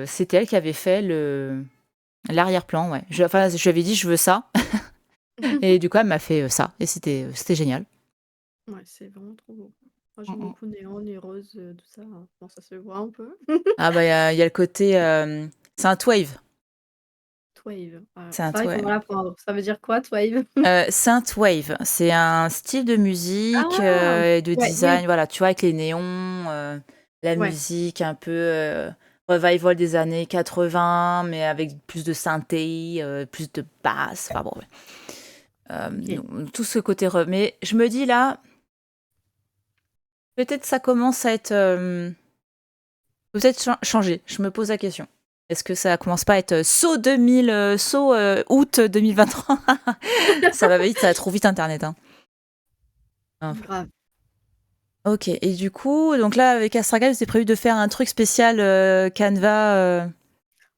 c'était elle qui avait fait l'arrière-plan, ouais. Enfin, je lui avais dit, je veux ça. Et du coup, elle m'a fait ça. Et c'était génial. Ouais, c'est vraiment trop beau. Moi, Mm, j'aime mm. beaucoup néon et rose, tout ça, hein. Bon, ça se voit un peu. Ah, bah, il y a le côté. C'est un Twave. Twave, C'est un ça, il faut Twave. me l'apprendre. Ça veut dire quoi, Twave? Synthwave, c'est un style de musique Ah! et de Ouais, oui, design, voilà, tu vois, avec les néons, la ouais, musique un peu revival des années 80, mais avec plus de synthé, plus de basse, enfin bon, ouais. OK. Donc, tout ce côté. Mais je me dis là, peut-être ça commence à être. Peut-être changer, je me pose la question. Est-ce que ça commence pas à être saut 2000, saut août 2023? Ça va vite, ça va trop vite Internet, hein. Enfin. Grave. Ok, et du coup, donc là, avec Astragal, c'est prévu de faire un truc spécial Canva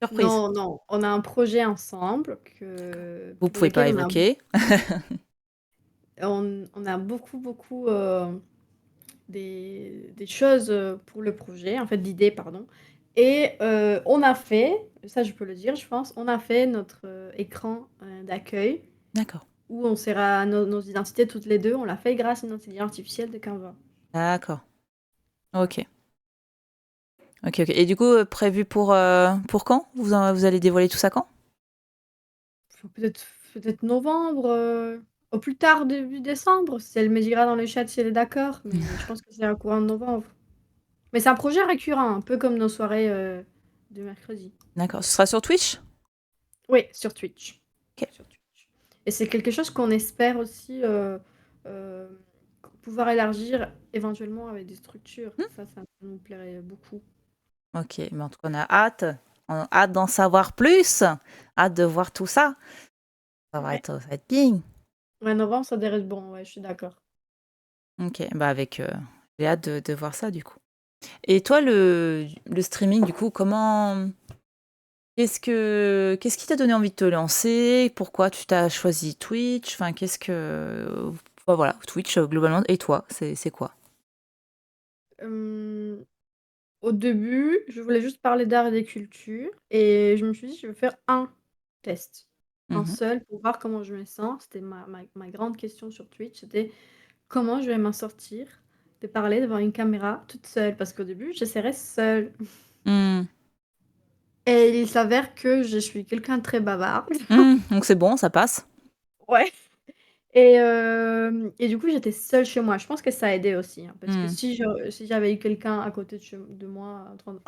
surprise. Non, non, on a un projet ensemble Vous pour pouvez pas lequel évoquer. on a beaucoup, beaucoup, des choses, pour le projet, en fait, d'idées, pardon. Et on a fait, ça je peux le dire, je pense, on a fait notre, écran, d'accueil D'accord, où on sera nos identités toutes les 2. On l'a fait grâce à une intelligence artificielle de Canva. d'accord. Voilà. Ok, ok, ok. Et du coup, prévu pour quand vous allez dévoiler tout ça quand? Faut peut-être novembre, au plus tard début décembre, si elle me dira dans le chat si elle est d'accord, mais je pense que c'est un courant de novembre. Mais c'est un projet récurrent, un peu comme nos soirées, de mercredi. D'accord. Ce sera sur Twitch? Oui, sur Twitch. Ok. Sur Twitch. Et c'est quelque chose qu'on espère aussi euh, pouvoir élargir éventuellement avec des structures. Hmm. Ça nous plairait beaucoup. Ok, mais en tout cas, on a hâte d'en savoir plus, hâte de voir tout ça. Ouais. Ça va être bien. Ouais, novembre, ça devrait être bon, ouais, je suis d'accord. Ok, bah j'ai hâte de voir ça du coup. Et toi, le streaming, du coup, qu'est-ce qui t'a donné envie de te lancer? Pourquoi tu t'as choisi Twitch? Enfin, bah, voilà, Twitch globalement. Et toi, c'est quoi? Euh, Au début, je voulais juste parler d'art et des cultures. Et je me suis dit, je vais faire un test. Un Mhm. seul pour voir comment je me sens. C'était ma grande question sur Twitch. C'était comment je vais m'en sortir de parler devant une caméra toute seule. Parce qu'au début, j'essaierais seule. Hmm. Et il s'avère que je suis quelqu'un de très bavard. Hmm, donc c'est bon, ça passe. Ouais. Et du coup, j'étais seule chez moi. Je pense que ça a aidé aussi, hein, parce que Hmm. si j'avais eu quelqu'un à côté de moi en train de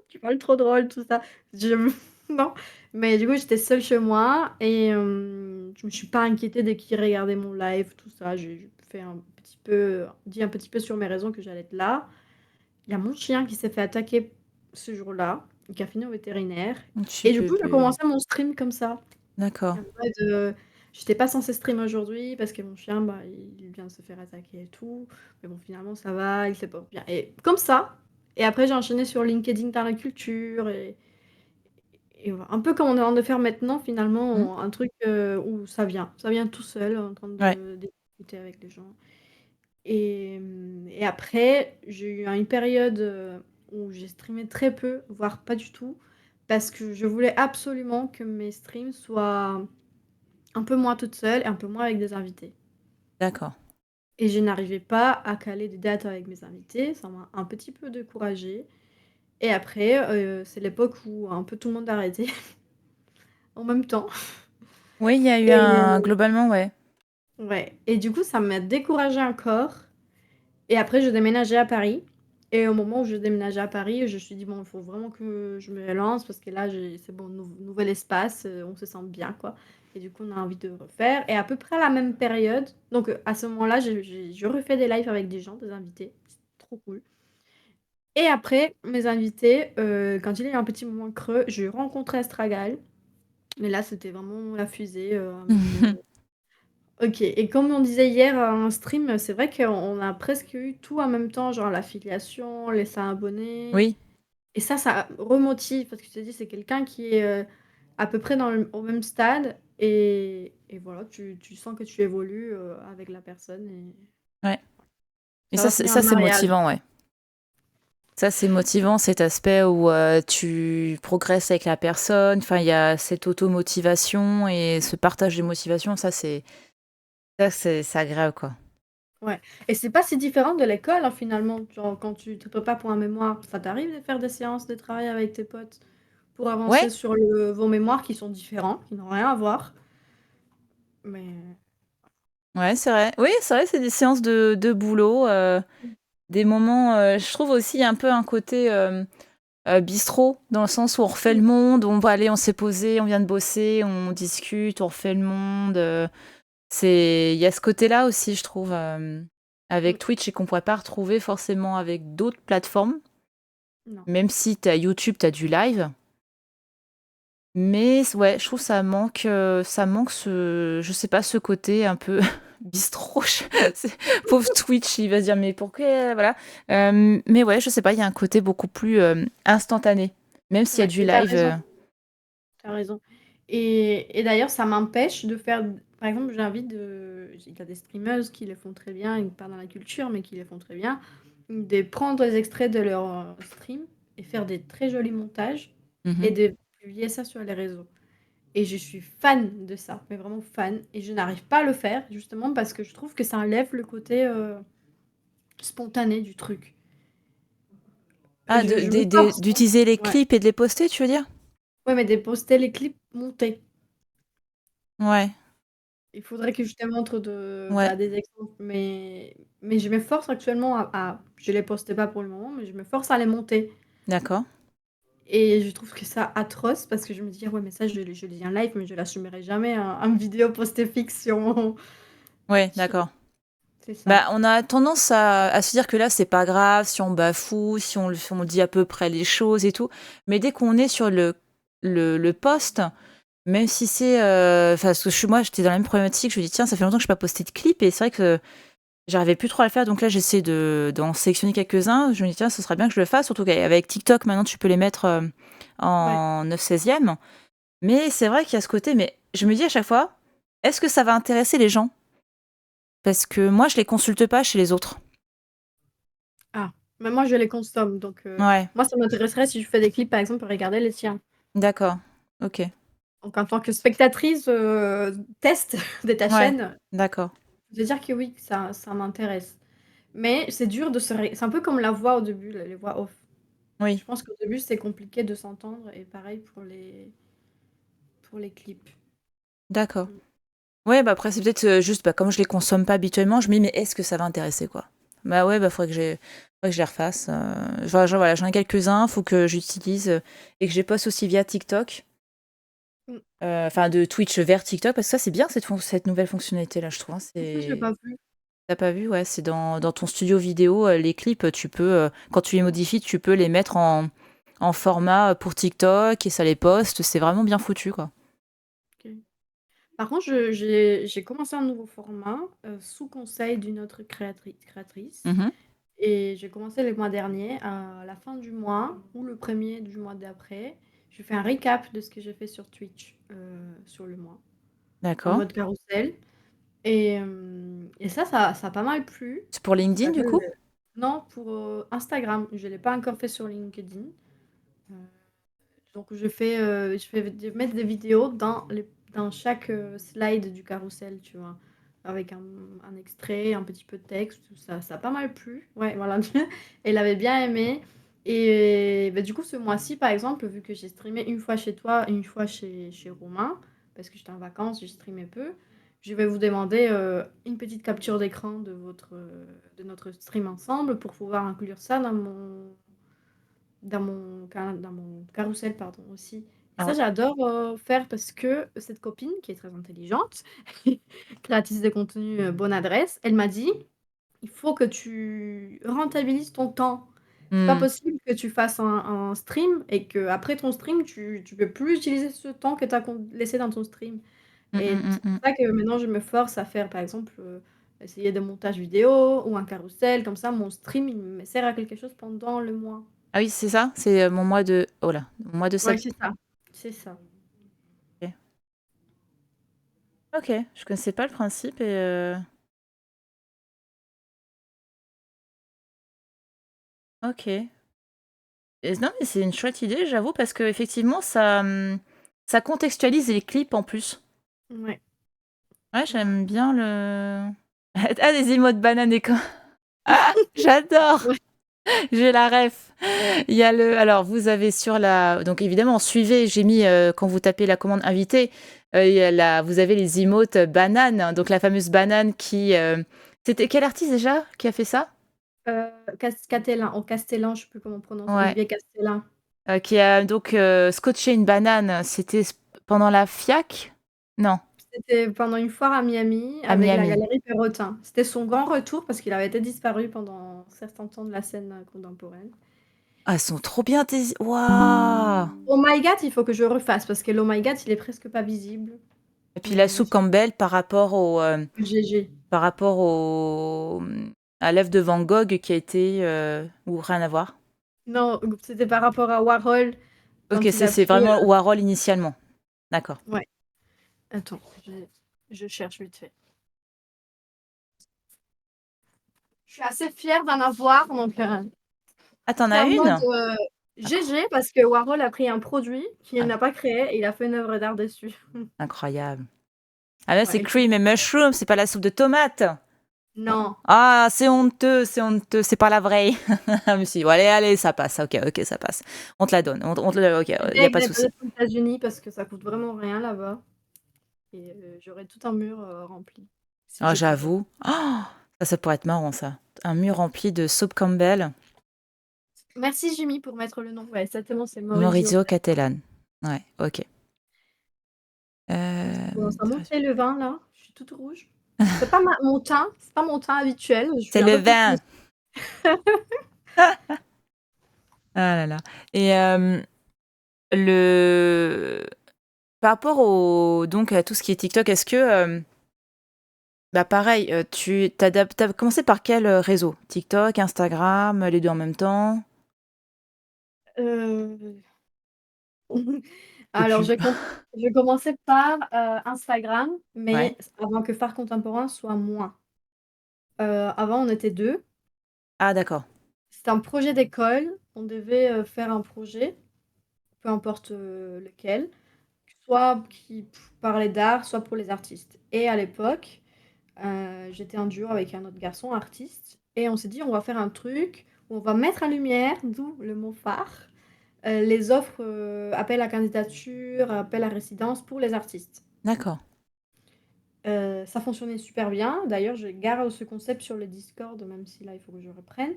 tu parles trop drôle, tout ça, je non. Mais du coup, j'étais seule chez moi et je me suis pas inquiétée de qui regardait mon live, tout ça. J'ai fait dit un petit peu sur mes raisons que j'allais être là. Il y a mon chien qui s'est fait attaquer ce jour-là, qui a fini au vétérinaire. Petit Et du coup, j'ai bébé. commencé mon stream comme ça. D'accord. En mode, j'étais pas censée stream aujourd'hui parce que mon chien, bah, il vient de se faire attaquer et tout. Mais bon, finalement, ça va, il se porte bien. Et comme ça. Et après, j'ai enchaîné sur LinkedIn dans la culture. Et voilà. Un peu comme on est en train de faire maintenant, Hmm. finalement, un truc où ça vient. Ça vient tout seul, en train Ouais. de discuter avec les gens. Et après, j'ai eu une période où j'ai streamé très peu, voire pas du tout. Parce que je voulais absolument que mes streams soient un peu moins toute seule et un peu moins avec des invités. D'accord. Et je n'arrivais pas à caler des dates avec mes invités, ça m'a un petit peu découragée. Et après, c'est l'époque où un peu tout le monde a arrêté en même temps. Oui, il y a eu Et globalement, ouais. ouais. Et du coup, ça m'a découragée encore. Et après, je déménageais à Paris. Et au moment où je déménageais à Paris, je me suis dit, bon, il faut vraiment que je me lance parce que là, c'est bon, nouvel espace, on se sent bien, quoi. Et du coup, on a envie de refaire. Et à peu près à la même période, donc à ce moment-là, je refais des lives avec des gens, des invités. C'est trop cool. Et après, mes invités, quand il y a eu un petit moment creux, j'ai rencontré Astragal. Mais là, c'était vraiment la fusée. En mode, ok, et comme on disait hier en stream, c'est vrai qu'on a presque eu tout en même temps, genre l'affiliation, les 100 abonnés. Oui. Et ça remotive, parce que je te dis, c'est quelqu'un qui est à peu près au même stade. Et voilà, tu sens que tu évolues avec la personne. Et Ouais. Et ça va finir en ça c'est mariage. motivant, ouais. Ça, c'est motivant, cet aspect où tu progresses avec la personne. Enfin, il y a cette automotivation et ce partage de motivation. C'est agréable, quoi. Ouais. Et c'est pas si différent de l'école, hein, finalement. Genre, quand tu te prépares pour un mémoire, ça t'arrive de faire des séances de travail avec tes potes pour Ouais, avancer sur vos mémoires qui sont différents, qui n'ont rien à voir. Mais ouais, c'est vrai. Oui, c'est vrai, c'est des séances de boulot, des moments. Je trouve aussi un peu un côté bistrot, dans le sens où on refait le monde, on va aller, on s'est posé, on vient de bosser, on discute, on refait le monde. Il y a ce côté-là aussi, je trouve, avec Mm. Twitch et qu'on pourrait pas retrouver forcément avec d'autres plateformes. Non. Même si t'as YouTube, t'as du live. Mais ouais, je trouve ça manque je sais pas, ce côté un peu bistrot. Pauvre Twitch, il va se dire, mais pourquoi, voilà. Mais ouais, je sais pas, il y a un côté beaucoup plus instantané. Même s'il y a Ouais, du et t'as live. raison. T'as raison. Et d'ailleurs, ça m'empêche de faire. Par exemple, il y a des streameuses qui le font très bien, pas dans la culture, mais qui le font très bien, de prendre les extraits de leur stream et faire des très jolis montages et Mhm. de publier ça sur les réseaux. Et je suis fan de ça, mais vraiment fan. Et je n'arrive pas à le faire, justement, parce que je trouve que ça enlève le côté spontané du truc. Ah, Je me force, hein. d'utiliser les Ouais. clips et de les poster, tu veux dire? Ouais, mais de poster les clips montés. Ouais, Il faudrait que je te montre ouais, des exemples, mais je m'efforce actuellement je les poste pas pour le moment, mais je me force à les monter. d'accord. et je trouve que ça atroce parce que je me dis: «Ah ouais, mais ça, je le dis en live, mais je l'assumerai jamais en vidéo postée fixe sur mon» Ouais, sur d'accord. c'est ça. Bah, on a tendance à se dire que là, c'est pas grave si on bafoue, si on dit à peu près les choses et tout. Mais dès qu'on est sur le post, même si c'est, enfin, parce que moi, j'étais dans la même problématique. Je me dis: «Tiens, ça fait longtemps que je n'ai pas posté de clip» et c'est vrai que j'arrivais plus trop à le faire. Donc là, j'essaie d'en sélectionner quelques-uns. Je me dis: «Tiens, ce serait bien que je le fasse», surtout qu'avec TikTok, maintenant, tu peux les mettre, Ouais. en 9/16. Mais c'est vrai qu'il y a ce côté, mais je me dis à chaque fois: «Est-ce que ça va intéresser les gens?» Parce que moi, je les consulte pas chez les autres. Ah, mais moi, je les consomme, donc Ouais, moi, ça m'intéresserait si je fais des clips, par exemple, pour regarder les tiens. d'accord. OK. Donc en tant que spectatrice, test de ta Ouais, chaîne, d'accord. je veux dire que oui, que ça m'intéresse. Mais c'est dur de se ré c'est un peu comme la voix au début, les voix off. Oui, Je pense qu'au début, c'est compliqué de s'entendre et pareil pour les clips. d'accord. Mmh. Ouais, bah, après, c'est peut-être, juste, bah, comme je les consomme pas habituellement, je me dis: «Mais est-ce que ça va intéresser, quoi?» Bah, ouais, bah, faudrait que je les refasse, voilà, j'en ai quelques-uns, faut que j'utilise, et que je les poste aussi via TikTok, Mmh. enfin de Twitch vers TikTok, parce que ça, c'est bien cette nouvelle fonctionnalité-là, je trouve, hein. Ça, je l'ai pas vu. Tu pas vu? Ouais, c'est dans ton studio vidéo, les clips, tu peux, quand tu les modifies, tu peux les mettre en format, pour TikTok et ça les poste. C'est vraiment bien foutu, quoi. OK. Par contre, j'ai commencé un nouveau format, sous conseil d'une autre créatrice Mmh. et j'ai commencé le mois dernier. À la fin du mois ou le premier du mois d'après, je fais un récap de ce que j'ai fait sur Twitch, sur le mois, en D'accord. mode carrousel et ça a pas mal plu. C'est pour Ça LinkedIn, du s'appelle, coup? non, pour, Instagram. Je l'ai pas encore fait sur LinkedIn. Heu, donc je vais mettre des vidéos dans chaque, slide du carrousel, tu vois? Avec un extrait, un petit peu de texte, tout ça. Ça a pas mal plu. Ouais, voilà. Elle avait bien aimé et bah, du coup, ce mois-ci, par exemple, vu que j'ai streamé une fois chez toi, une fois chez Romain, parce que j'étais en vacances, j'ai streamé peu, je vais vous demander, une petite capture d'écran de notre stream ensemble pour pouvoir inclure ça dans mon carrousel, pardon, aussi. Et ça, Alors j'adore, faire parce que cette copine qui est très intelligente, créatrice de contenu, bonne adresse, elle m'a dit: «Il faut que tu rentabilises ton temps. C'est pas mmh. possible que tu fasses un stream et qu'après ton stream, tu peux plus utiliser ce temps que tu as laissé dans ton stream». Mmh, Et mmh, mmh, c'est pour mmh. ça que maintenant je me force à faire, par exemple, essayer des montages vidéo ou un carrousel, comme ça mon stream, il me sert à quelque chose pendant le mois. Ah oui, c'est ça? C'est, mon mois de oh là, mon mois de Ouais, septembre. c'est ça, c'est ça. OK, je connaissais pas le principe et OK. Et non, mais c'est une chouette idée, j'avoue, parce qu'effectivement, ça contextualise les clips en plus. Ouais, Ouais, ouais. j'aime bien le ah, des emotes banane et co ah! J'adore! Ouais, J'ai la ref. Il y a le alors vous avez sur la donc évidemment suivez, j'ai mis, quand vous tapez la commande invité, il y a la vous avez les emotes, banane, donc la fameuse banane qui, c'était quel artiste déjà qui a fait ça? Castellan, au Castellan, je sais plus comment on prononce, Ouais, Olivier Castellan. qui a donc, scotché une banane, c'était pendant la FIAC? Non, C'était pendant une foire à Miami à avec la Miami. galerie Perrotin. C'était son grand retour parce qu'il avait été disparu pendant un certain temps de la scène, contemporaine. Ah, elles sont trop bien tes waouh! Oh My God, il faut que je refasse parce que l'Oh My God, il est presque pas visible, Et puis la soupe sur Campbell GG. par rapport à l'œuvre de Van Gogh qui a été, ou rien à voir? Non, c'était par rapport à Warhol OK, quand il a c'est pris, vraiment Warhol initialement. D'accord. ouais, attends, je cherche vite fait. Je suis assez fière d'en avoir, donc Ah, tu en c'est as en mode, une? Incro GG parce que Warhol a pris un produit qu'il ah, n'a pas créé et il a fait une œuvre d'art dessus. incroyable. Ah là, c'est Ouais, il faut cream et mushroom, c'est pas la soupe de tomate. non, Ah, c'est honteux, c'est pas la vraie. Ah mais si, bon, allez, allez, ça passe. OK, OK, ça passe. On te la donne. On te OK, c'est il y bien a que pas de j'aille pas souci. aux États-Unis parce que ça coûte vraiment rien là-bas et j'aurais tout un mur, rempli si Ah, je pouvais. j'avoue. Ça pourrait être marrant ça. Un mur rempli de soupe Campbell. Merci Jimmy pour mettre le nom. Ouais, exactement, c'est Maurizio. Maurizio Cattelan. Ouais, ok. Ça commence à Très bien. monter le vin là. Je suis toute rouge. C'est pas mon teint habituel. Je C'est suis un le peu plus vin. foncée. Ah là là. Et le... par rapport donc, à tout ce qui est TikTok, est-ce que, bah pareil, t'as commencé par quel réseau? TikTok, Instagram, les deux en même temps? Euh, Je sais Alors, plus. j'ai commencé par Instagram, Ouais. mais avant que Phare Contemporain soit moins. Avant, on était deux. Ah d'accord. C'était un projet d'école. On devait faire un projet, peu importe lequel, soit qui parlait d'art, soit pour les artistes. Et à l'époque, j'étais en duo avec un autre garçon, artiste, et on s'est dit, on va faire un truc où on va mettre en lumière, d'où le mot phare, les offres, appel à candidature, appel à résidence pour les artistes. D'accord. Ça fonctionnait super bien. D'ailleurs, je garde ce concept sur le Discord, même si là, il faut que je reprenne.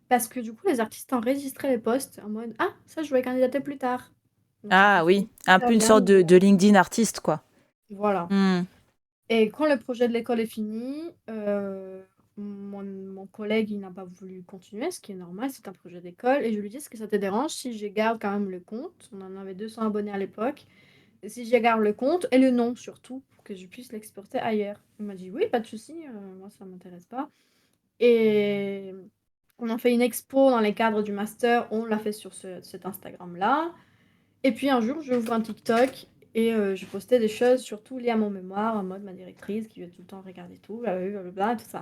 Parce que du coup, les artistes enregistraient les posts en mode ah, ça, je vais candidater plus tard. Donc ça Ah fonctionnait oui, un super peu une bien. sorte de LinkedIn artiste, quoi. Voilà. Hmm. Et quand le projet de l'école est fini, mon collègue, il n'a pas voulu continuer, ce qui est normal, c'est un projet d'école. Et je lui dis, est-ce que ça te dérange si je garde quand même le compte? On en avait 200 abonnés à l'époque. Et si je garde le compte et le nom surtout, pour que je puisse l'exporter ailleurs. Il m'a dit, oui, pas de souci, moi, ça ne m'intéresse pas. Et on a fait une expo dans les cadres du master, on l'a fait sur cet Instagram-là. Et puis un jour, j'ouvre un TikTok et je postais des choses surtout liées à mon mémoire, en mode ma directrice qui veut tout le temps regarder tout, blablabla, tout ça.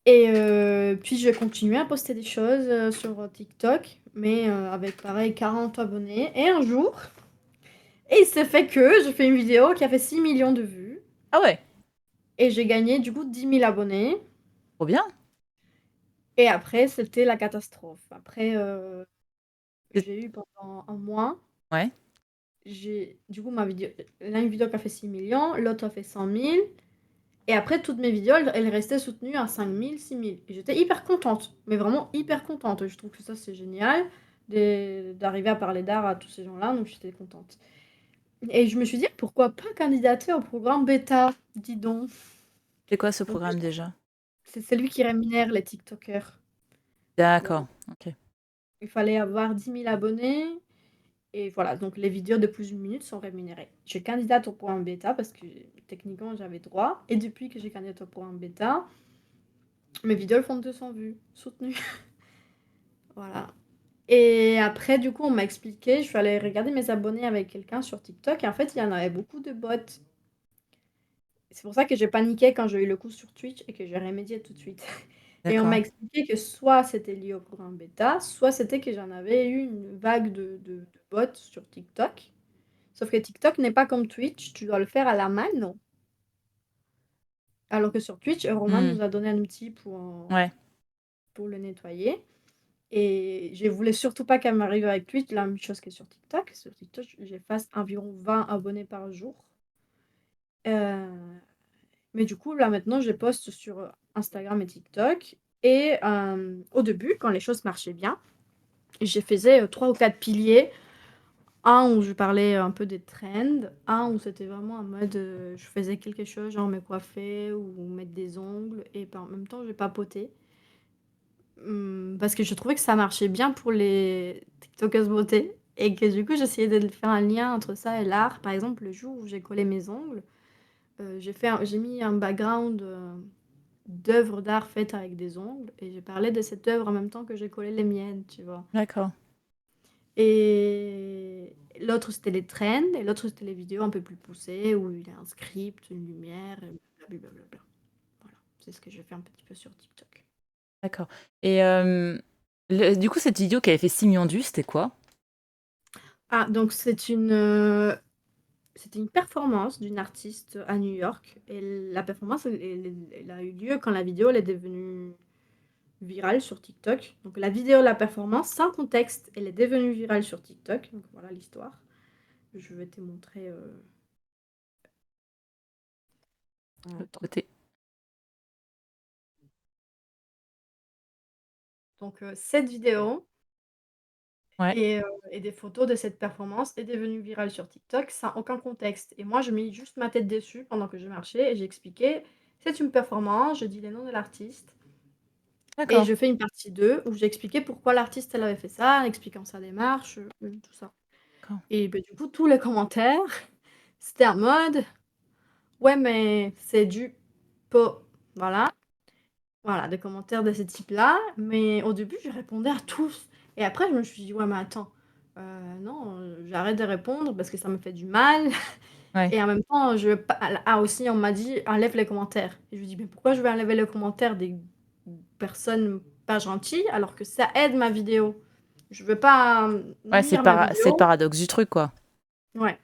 Et puis je continuais à poster des choses sur TikTok, mais avec pareil 40 abonnés. Et un jour, et il s'est fait que je fais une vidéo qui a fait 6 millions de vues Ah ouais, et j'ai gagné du coup 10 000 abonnés. trop bien. Et après, c'était la catastrophe. Après, C'est- j'ai eu pendant un mois. Ouais, J'ai du coup ma vidéo, là une vidéo qui a fait 6 millions, l'autre a fait 100 000 et après toutes mes vidéos elles restaient soutenues à 5 000, 6 000 et j'étais hyper contente, mais vraiment hyper contente. Je trouve que ça c'est génial d'arriver à parler d'art à tous ces gens-là, donc j'étais contente. Et je me suis dit pourquoi pas candidater au programme bêta, dis donc. c'est quoi ce Donc programme déjà? c'est celui qui rémunère les TikTokers. Voilà. D'accord, ok. Il fallait avoir 10 000 abonnés. Et voilà, donc les vidéos de plus d'une minute sont rémunérées. Je candidate au programme bêta parce que techniquement j'avais droit. Et depuis que j'ai candidaté au programme bêta, mes vidéos font 200 vues, soutenues. Voilà. Et après, du coup, on m'a expliqué, je suis allée regarder mes abonnés avec quelqu'un sur TikTok. Et en fait, il y en avait beaucoup de bots. C'est pour ça que j'ai paniqué quand j'ai eu le coup sur Twitch et que j'ai remédié tout de suite. Et on m'a D'accord. expliqué que soit c'était lié au programme bêta, soit c'était que j'en avais eu une vague de bots sur TikTok. Sauf que TikTok n'est pas comme Twitch, tu dois le faire à la main, non. Alors que sur Twitch, Roman Hmm. nous a donné un outil Ouais, pour le nettoyer. Et je voulais surtout pas qu'elle m'arrive avec Twitch la même chose que sur TikTok. Sur TikTok, j'efface environ 20 abonnés par jour. Mais du coup, là maintenant, je poste sur Instagram et TikTok. Et au début, quand les choses marchaient bien, je faisais 3 ou 4 piliers. Un où je parlais un peu des trends, un où c'était vraiment en mode je faisais quelque chose, genre me coiffer ou mettre des ongles, et en même temps je papotais. Parce que je trouvais que ça marchait bien pour les TikTokers beauté, et que du coup j'essayais de faire un lien entre ça et l'art. Par exemple, le jour où j'ai collé mes ongles, j'ai mis un background d'œuvres d'art faites avec des ongles, et j'ai parlé de cette œuvre en même temps que j'ai collé les miennes, tu vois. d'accord. Et l'autre, c'était les trends, et l'autre, c'était les vidéos un peu plus poussées, où il y a un script, une lumière, et blablabla. Voilà, c'est ce que je fais un petit peu sur TikTok. D'accord. Et du coup, cette vidéo qui avait fait 6 millions de vues, c'était quoi? Ah, donc c'était une performance d'une artiste à New York, et la performance, elle a eu lieu quand la vidéo, elle est devenue virale sur TikTok. Donc la vidéo de la performance, sans contexte, elle est devenue virale sur TikTok. Donc voilà l'histoire. Je vais te montrer. De l'autre Attends. côté. Donc cette vidéo. Ouais. Et des photos de cette performance est devenue virale sur TikTok sans aucun contexte et moi je mets juste ma tête dessus pendant que je marchais et j'ai expliqué: «C'est une performance», je dis les noms de l'artiste et D'accord. je fais une partie 2 où j'ai expliqué pourquoi l'artiste elle avait fait ça, en expliquant sa démarche, tout ça D'accord. et beh, du coup tous les commentaires, c'était en mode: «Ouais mais c'est du po», voilà. Voilà, des commentaires de ce type-là, mais au début, je répondais à tous et après je me suis dit: «Ouais, mais attends, non, j'arrête de répondre parce que ça me fait du mal Ouais. et en même temps, je veux pas». Aussi on m'a dit: «Enlève les commentaires» et je lui dis: «Mais pourquoi je vais enlever les commentaires des personnes pas gentilles alors que ça aide ma vidéo? Je veux pas, Ouais, nuire ma c'est le vidéo». paradoxe du truc, quoi. Ouais,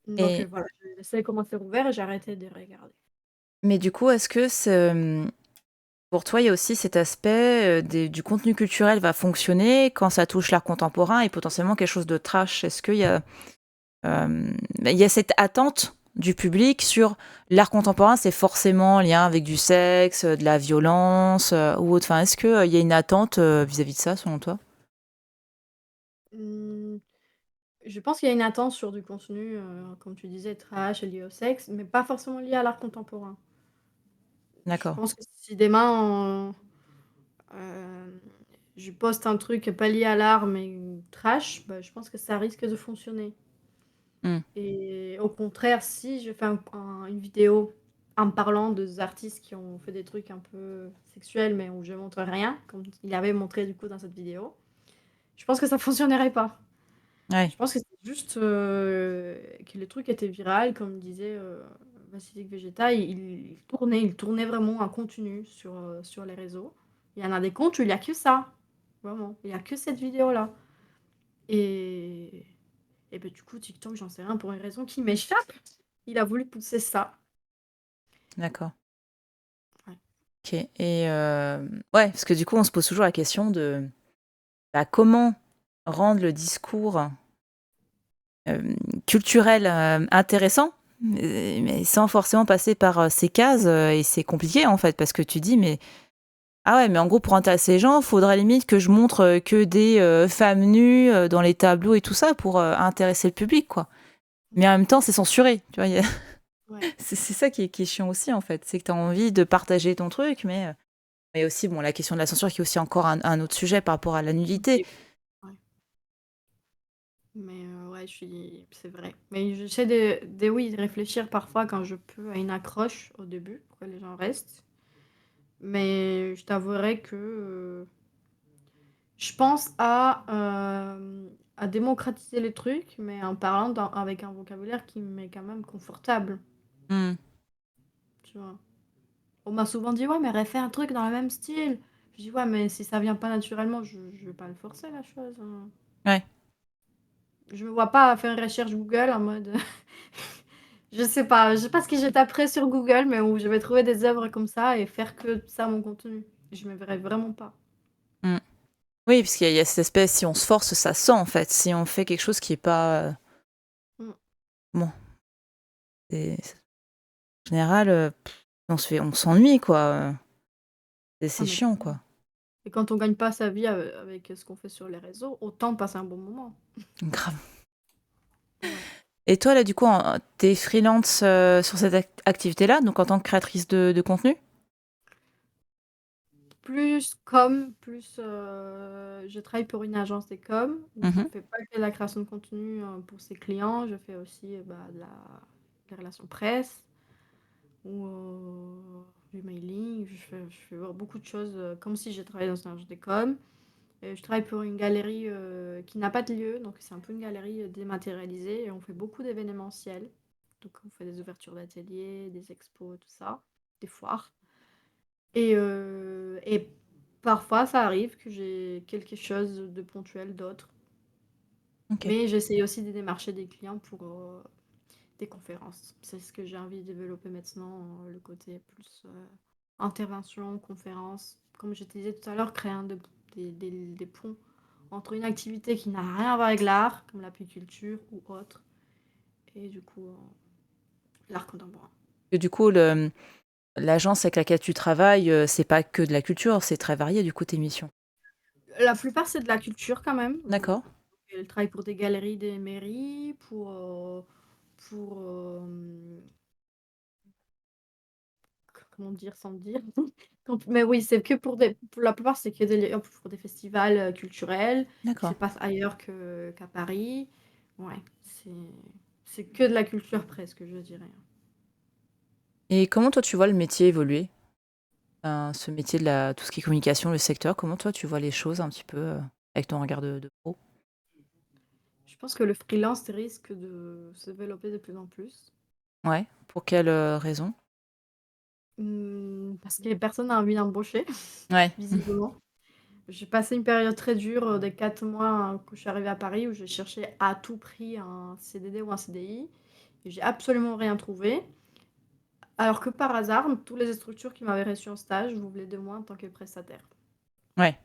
donc Et voilà, j'ai laissé les commentaires ouverts et j'ai arrêté de regarder. mais du coup, est-ce que pour toi, il y a aussi cet aspect, des du contenu culturel va fonctionner quand ça touche l'art contemporain et potentiellement quelque chose de trash? Est-ce qu'il y a, il y a cette attente du public sur l'art contemporain, c'est forcément en lien avec du sexe, de la violence, ou autre? Enfin, est-ce que, il y a une attente, vis-à-vis de ça, selon toi? Mmh. Je pense qu'il y a une attente sur du contenu, comme tu disais, trash, lié au sexe, mais pas forcément lié à l'art contemporain. Je D'accord. pense que si demain hem, je poste un truc pas lié à l'art, mais trash, bah, je pense que ça risque de fonctionner Mmh. et au contraire, si je fais une vidéo en parlant des artistes qui ont fait des trucs un peu sexuels, mais où je montre rien, comme il avait montré du coup dans cette vidéo, je pense que ça fonctionnerait pas. Ouais. Je pense que c'est juste, que le truc était viral, comme disait, Vassilique Vegeta, il tournait vraiment un contenu sur les réseaux. Il y en a des comptes où il y a que ça, vraiment, il y a que cette vidéo-là et bah, du coup, TikTok, j'en sais rien, pour une raison qui m'échappe, il a voulu pousser ça. D'accord. Ouais. OK et ouais, parce que du coup, on se pose toujours la question de, bah, comment rendre le discours, hem, culturel, intéressant, mais sans forcément passer par, ces cases, et c'est compliqué, en fait, parce que tu dis: «Mais ah ouais, mais en gros, pour intéresser les gens, faudrait limite que je montre, que des, femmes nues, dans les tableaux et tout ça pour, intéresser le public, quoi». Mais en même temps, c'est censuré, tu vois? Il y a Ouais. c'est ça qui est chiant aussi, en fait. C'est que tu as envie de partager ton truc, mais aussi, bon, la question de la censure qui est aussi encore un autre sujet par rapport à la nudité. Et ouais. Mais ouais, c'est vrai. Mais j'essaie de oui, de réfléchir parfois quand je peux à une accroche au début pour que les gens restent. Mais je t'avouerai que, je pense à démocratiser les trucs, mais en parlant avec un vocabulaire qui m'est quand même confortable, Mmh. tu vois? On m'a souvent dit: «Ouais, mais refais un truc dans le même style». Je dis: «Ouais, mais si ça vient pas naturellement, je vais pas le forcer la chose, hein». Ouais. Je me vois pas faire une recherche Google en mode, je sais pas ce que je taperai sur Google, mais où je vais trouver des œuvres comme ça et faire que ça mon contenu. Je me verrais vraiment pas. Mmh. Oui, parce qu'il y a cette espèce si on se force, ça sent, en fait. Si on fait quelque chose qui est pas, Mmh. bon, c'est en général, on s'ennuie, quoi, Ah c'est mais chiant, clairement. quoi. Et quand on gagne pas sa vie avec ce qu'on fait sur les réseaux, autant passer un bon moment. Grave. Ouais. Et toi, là, du coup, tu freelance, sur cette activité-là, donc en tant que créatrice de contenu? Je travaille pour une agence de com, où je Mmh. fais pas que la création de contenu, pour ses clients, je fais aussi, bah, des relations presse ou, du mailing. Je fais beaucoup de choses, comme si je travaillais dans une agence de com. Et je travaille pour une galerie, qui n'a pas de lieu, donc c'est un peu une galerie, dématérialisée et on fait beaucoup d'événementiels. Donc on fait des ouvertures d'ateliers, des expos, tout ça, des foires. Et parfois, ça arrive que j'ai quelque chose de ponctuel d'autre, OK. mais j'essaye aussi de démarcher des clients pour, des conférences. C'est ce que j'ai envie de développer maintenant, le côté plus, intervention, conférence. Comme je te disais tout à l'heure, créer des ponts entre une activité qui n'a rien à voir avec l'art, comme l'apiculture ou autre, et du coup, l'art contemporain. Et du coup, l'agence avec laquelle tu travailles, c'est pas que de la culture, c'est très varié, du coup, tes missions? La plupart, c'est de la culture quand même. D'accord. Elles travaillent pour des galeries, des mairies, pour comment dire sans dire? Mais oui, c'est que pour la plupart, c'est que pour des festivals, culturels qui se D'accord. passent ailleurs qu'à Paris. Ouais, c'est que de la culture presque, je dirais. Et comment toi tu vois le métier évoluer? Ce métier de la tout ce qui est communication, le secteur, comment toi tu vois les choses un petit peu, avec ton regard de pro? Je pense que le freelance risque de se développer de plus en plus. Ouais, pour quelle, raison? Parce que personne n'a envie d'embaucher, Ouais. visiblement. J'ai passé une période très dure, des 4 mois, quand je suis arrivée à Paris, où je cherchais à tout prix un CDD ou un CDI et j'ai absolument rien trouvé. Alors que par hasard, toutes les structures qui m'avaient reçue en stage voulaient de moi en tant que prestataire. Ouais.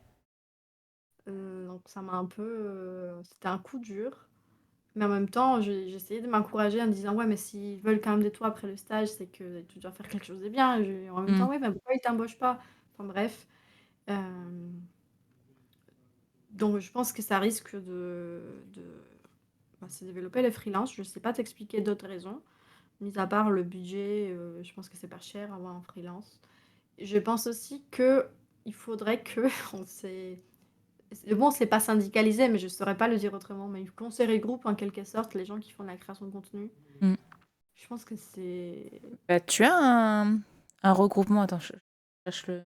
Donc ça m'a un peu, c'était un coup dur, mais en même temps, j'ai essayé de m'encourager en me disant: «Ouais, mais s'ils veulent quand même de toi après le stage, c'est que tu dois faire quelque chose de bien». En même Mmh. temps: «Oui, mais pourquoi ils t'embauchent pas?» Enfin bref, hem, donc je pense que ça risque de se développer les freelances. Je sais pas t'expliquer d'autres raisons, mis à part le budget, je pense que c'est pas cher avoir un freelance. Je pense aussi qu'il faudrait que on s'est bon, c'est pas syndicalisé, mais je saurais pas le dire autrement, mais qu'on se regroupe en quelque sorte, les gens qui font de la création de contenu. Mmh. Je pense que c'est Bah, tu as un regroupement, attends, je cherche le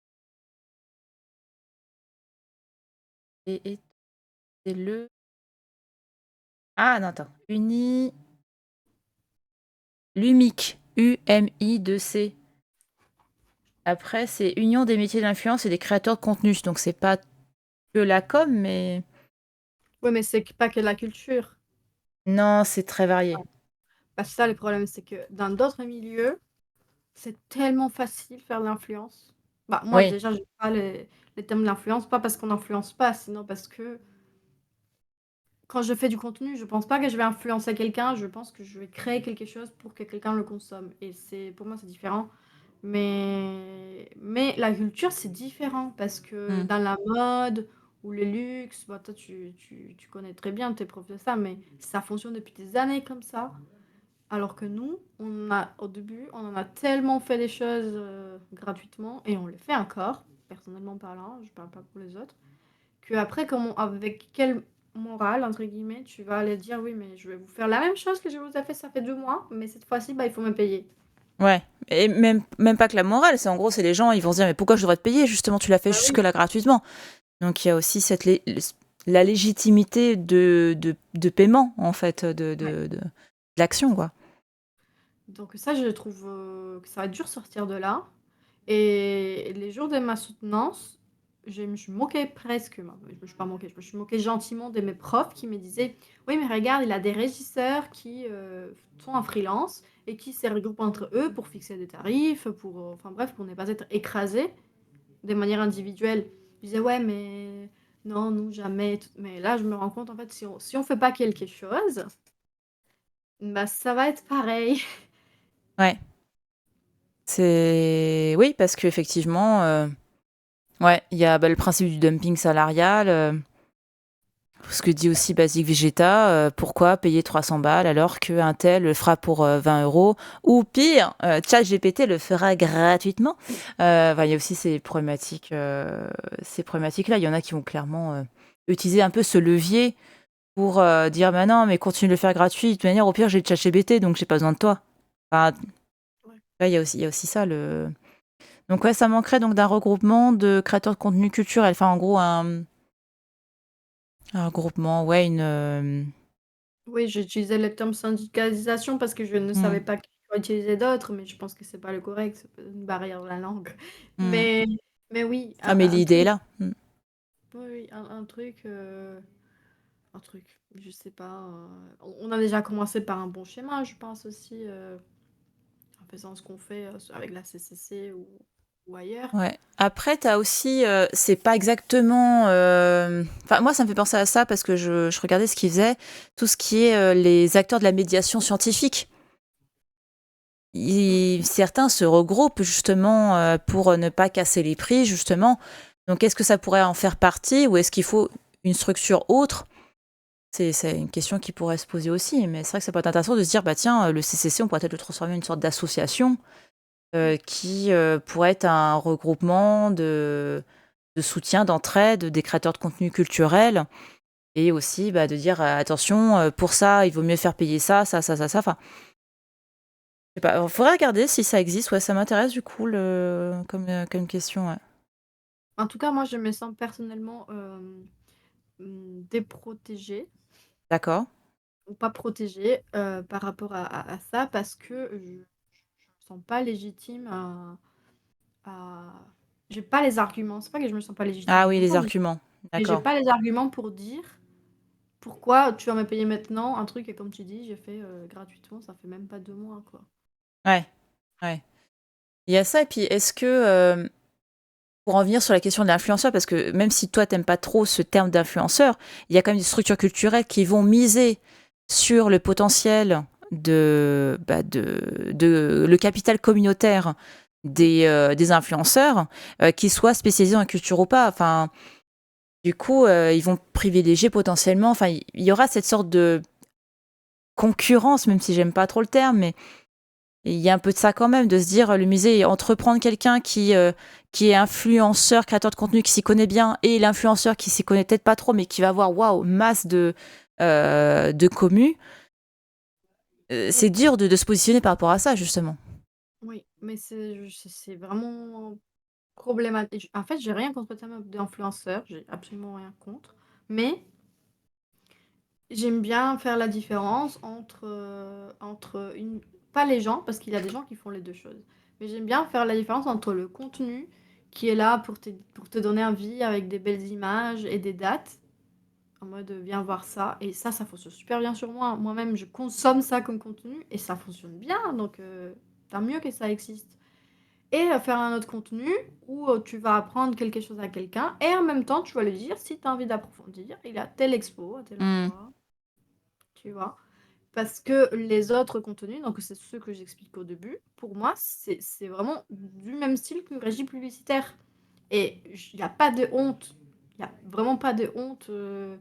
et c'est le ah non, attends, l'UMIC, UMI2C. Après, c'est Union des métiers de l'influence et des créateurs de contenu, donc c'est pas que la com, mais ouais, mais c'est pas que de la culture. non, c'est très varié. Parce que ça, le problème, c'est que dans d'autres milieux, c'est tellement facile de faire de l'influence. Bah, moi, Oui. déjà, j'aime pas les termes de l'influence, pas parce qu'on n'influence pas, sinon parce que quand je fais du contenu, je pense pas que je vais influencer quelqu'un, je pense que je vais créer quelque chose pour que quelqu'un le consomme. Et pour moi, c'est différent. Mais la culture, c'est différent parce que Mmh. dans la mode ou le luxe, bah, toi, tu connais très bien, tes profs de ça, mais ça fonctionne depuis des années comme ça. Alors que nous, au début, on en a tellement fait des choses gratuitement, et on le fait encore, personnellement parlant, je parle pas pour les autres, qu'après, avec quelle morale, entre guillemets, tu vas aller dire oui, mais je vais vous faire la même chose que je vous ai fait, ça fait 2 mois, mais cette fois-ci, bah, il faut me payer. Ouais, et même pas que la morale, c'est en gros, c'est les gens, ils vont se dire: «Mais pourquoi je devrais te payer? Justement, tu l'as fait Bah oui. jusque-là gratuitement». Donc il y a aussi la légitimité de paiement, en fait, de l'action, quoi. Donc ça, je trouve que ça va être dur de sortir de là. Et les jours de ma soutenance, je me suis moquée presque, non, je me suis pas moquée, je me suis moquée gentiment de mes profs qui me disaient: «Oui, mais regarde, il a des régisseurs qui, sont en freelance et qui se regroupent entre eux pour fixer des tarifs, enfin bref, pour ne pas être écrasés de manière individuelle». Je disais: «Ouais, mais non, nous jamais et tout». Mais là, je me rends compte, en fait, si on fait pas quelque chose, bah, ça va être pareil. Ouais, c'est oui, parce qu'effectivement, ouais, il y a, bah, le principe du dumping salarial, ce que dit aussi Basic Vegeta, pourquoi payer 300 balles alors qu'un tel le fera pour, 20 € ou pire, ChatGPT le fera gratuitement. Enfin, il y a aussi ces problématiques-là. Il y en a qui vont clairement, utiliser un peu ce levier pour, dire: «Bah non, mais continue de le faire gratuit, de toute manière, au pire, j'ai ChatGPT, donc j'ai pas besoin de toi». Enfin, Ouais. ouais, il y a aussi ça, donc ouais, ça manquerait donc d'un regroupement de créateurs de contenu culturel. Enfin, en gros, un regroupement, ouais, Oui, j'utilisais le terme syndicalisation parce que je ne mmh, savais pas quoi utiliser d'autre, mais je pense que c'est pas le correct, c'est peut-être une barrière de la langue. mmh. Mais mais oui, Ah, mais un l'idée est truc, là. Mmh. oui, oui, un truc, je sais pas, on a déjà commencé par un bon schéma, je pense aussi, en faisant ce qu'on fait, avec la CCC ou ailleurs. Ouais. Après, tu as aussi, c'est pas exactement, enfin, moi, ça me fait penser à ça parce que je regardais ce qu'ils faisaient, tout ce qui est, les acteurs de la médiation scientifique. Mmh, Certains se regroupent justement, pour ne pas casser les prix, justement, Donc, est-ce que ça pourrait en faire partie ou est-ce qu'il faut une structure autre? C'est une question qui pourrait se poser aussi, mais c'est vrai que ça peut être intéressant de se dire, bah tiens, le CCC, on pourrait peut-être le transformer en une sorte d'association Oui. qui pourrait être un regroupement de soutien, d'entraide des créateurs de contenu culturel et aussi bah, de dire attention, pour ça, il vaut mieux faire payer ça, ça, ça, ça, ça. Enfin, je sais pas, il faudrait regarder si ça existe. Ouais, ça m'intéresse du coup comme question. Ouais. En tout cas, moi, je me sens personnellement, déprotégée D'accord. ou pas protégée, par rapport à ça parce que je me sens pas légitime à j'ai pas les arguments. C'est pas que je me sens pas légitime Ah à oui, les comprendre, arguments. mais j'ai D'accord. pas les arguments pour dire: «Pourquoi tu vas me payer maintenant un truc?» et comme tu dis, j'ai fait, gratuitement, ça fait même pas 2 mois, quoi. Ouais, ouais. Il y a ça, et puis est-ce que, pour en venir sur la question de l'influenceur, parce que même si toi t'aimes pas trop ce terme d'influenceur, il y a quand même des structures culturelles qui vont miser sur le potentiel de le capital communautaire des influenceurs, qu'ils soient spécialisés en culture ou pas. Enfin, du coup, ils vont privilégier potentiellement. Enfin, il y aura cette sorte de concurrence, même si j'aime pas trop le terme, mais il y a un peu de ça quand même, de se dire, le musée, entreprendre quelqu'un qui est influenceur, créateur de contenu, qui s'y connaît bien, et l'influenceur qui s'y connaît peut-être pas trop, mais qui va avoir, waouh, masse de commu, c'est Oui, dur de se positionner par rapport à ça, justement. oui, mais c'est vraiment problématique. En fait, j'ai rien contre le terme d'influenceur, j'ai absolument rien contre, mais j'aime bien faire la différence entre une pas les gens, parce qu'il y a des gens qui font les 2 choses, mais j'aime bien faire la différence entre le contenu qui est là pour te donner envie avec des belles images et des dates, en mode, «Viens voir ça» et ça fonctionne super bien sur moi. Moi-même, je consomme ça comme contenu et ça fonctionne bien, donc tant mieux que ça existe et faire un autre contenu où, tu vas apprendre quelque chose à quelqu'un et en même temps, tu vas lui dire si tu as envie d'approfondir, il y a telle expo à tel Hmm. endroit, tu vois? Parce que les autres contenus, donc c'est ceux que j'explique au début, pour moi, c'est vraiment du même style qu'une régie publicitaire et il y a pas de honte. Il y a vraiment pas de honte, je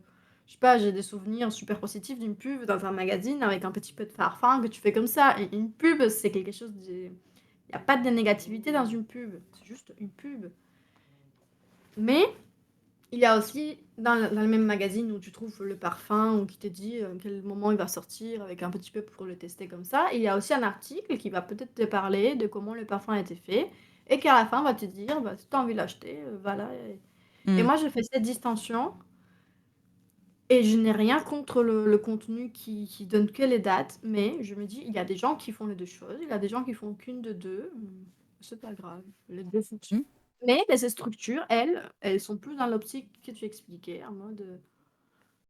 sais pas, j'ai des souvenirs super positifs d'une pub dans un magazine avec un petit peu de parfum que tu fais comme ça et une pub, c'est quelque chose de il y a pas de négativité dans une pub, c'est juste une pub. Mais il y a aussi dans le même magazine où tu trouves le parfum ou qui te dit, quel moment il va sortir avec un petit peu pour le tester comme ça. Il y a aussi un article qui va peut-être te parler de comment le parfum a été fait et qu'à la fin va te dire: «Bah, si tu as envie de l'acheter, voilà» et Hmm. moi je fais cette distinction et je n'ai rien contre le contenu qui donne que les dates, mais je me dis: «Il y a des gens qui font les 2 choses, il y a des gens qui font qu'une de 2, c'est pas grave, les 2 fonctionnent». Hmm. Mais ces structures, elles sont plus dans l'optique que tu expliquais, en mode,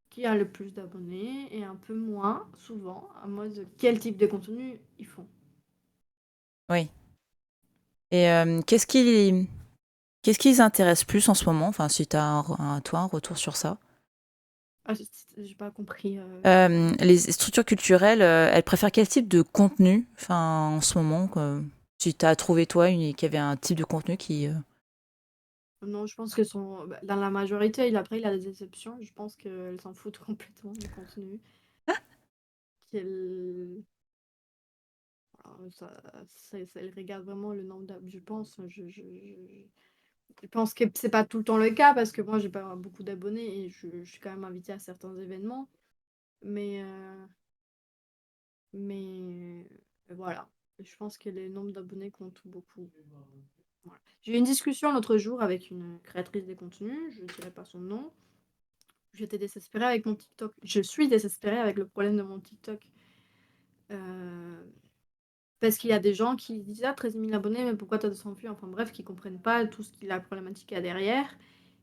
qui a le plus d'abonnés et un peu moins, souvent, en mode quel type de contenu ils font. Oui. Et qu'est-ce qui les intéresse plus en ce moment? Enfin, si tu as toi, un retour sur ça. Ah, j'ai pas compris. Les structures culturelles, elles préfèrent quel type de contenu, enfin, en ce moment, quoi? Si tu as trouvé, toi, qu'il y avait un type de contenu qui. Non, je pense qu'elles sont bah, dans la majorité, après il y a des exceptions, je pense qu'elles s'en foutent complètement du contenu. Qu'elles ça elles regardent vraiment le nombre d'ab je pense, je pense que c'est pas tout le temps le cas parce que moi j'ai pas beaucoup d'abonnés et je suis quand même invitée à certains événements. Mais, mais voilà. Je pense que les nombres d'abonnés comptent beaucoup. Voilà. J'ai eu une discussion l'autre jour avec une créatrice des contenus, je ne dirai pas son nom. J'étais désespérée avec mon TikTok. Je suis désespérée avec le problème de mon TikTok. Heu, parce qu'il y a des gens qui disent: «Ah 13 000 abonnés, mais pourquoi tu as 200 vues?» enfin bref, qui comprennent pas tout ce qui la problématique qu'il y a derrière.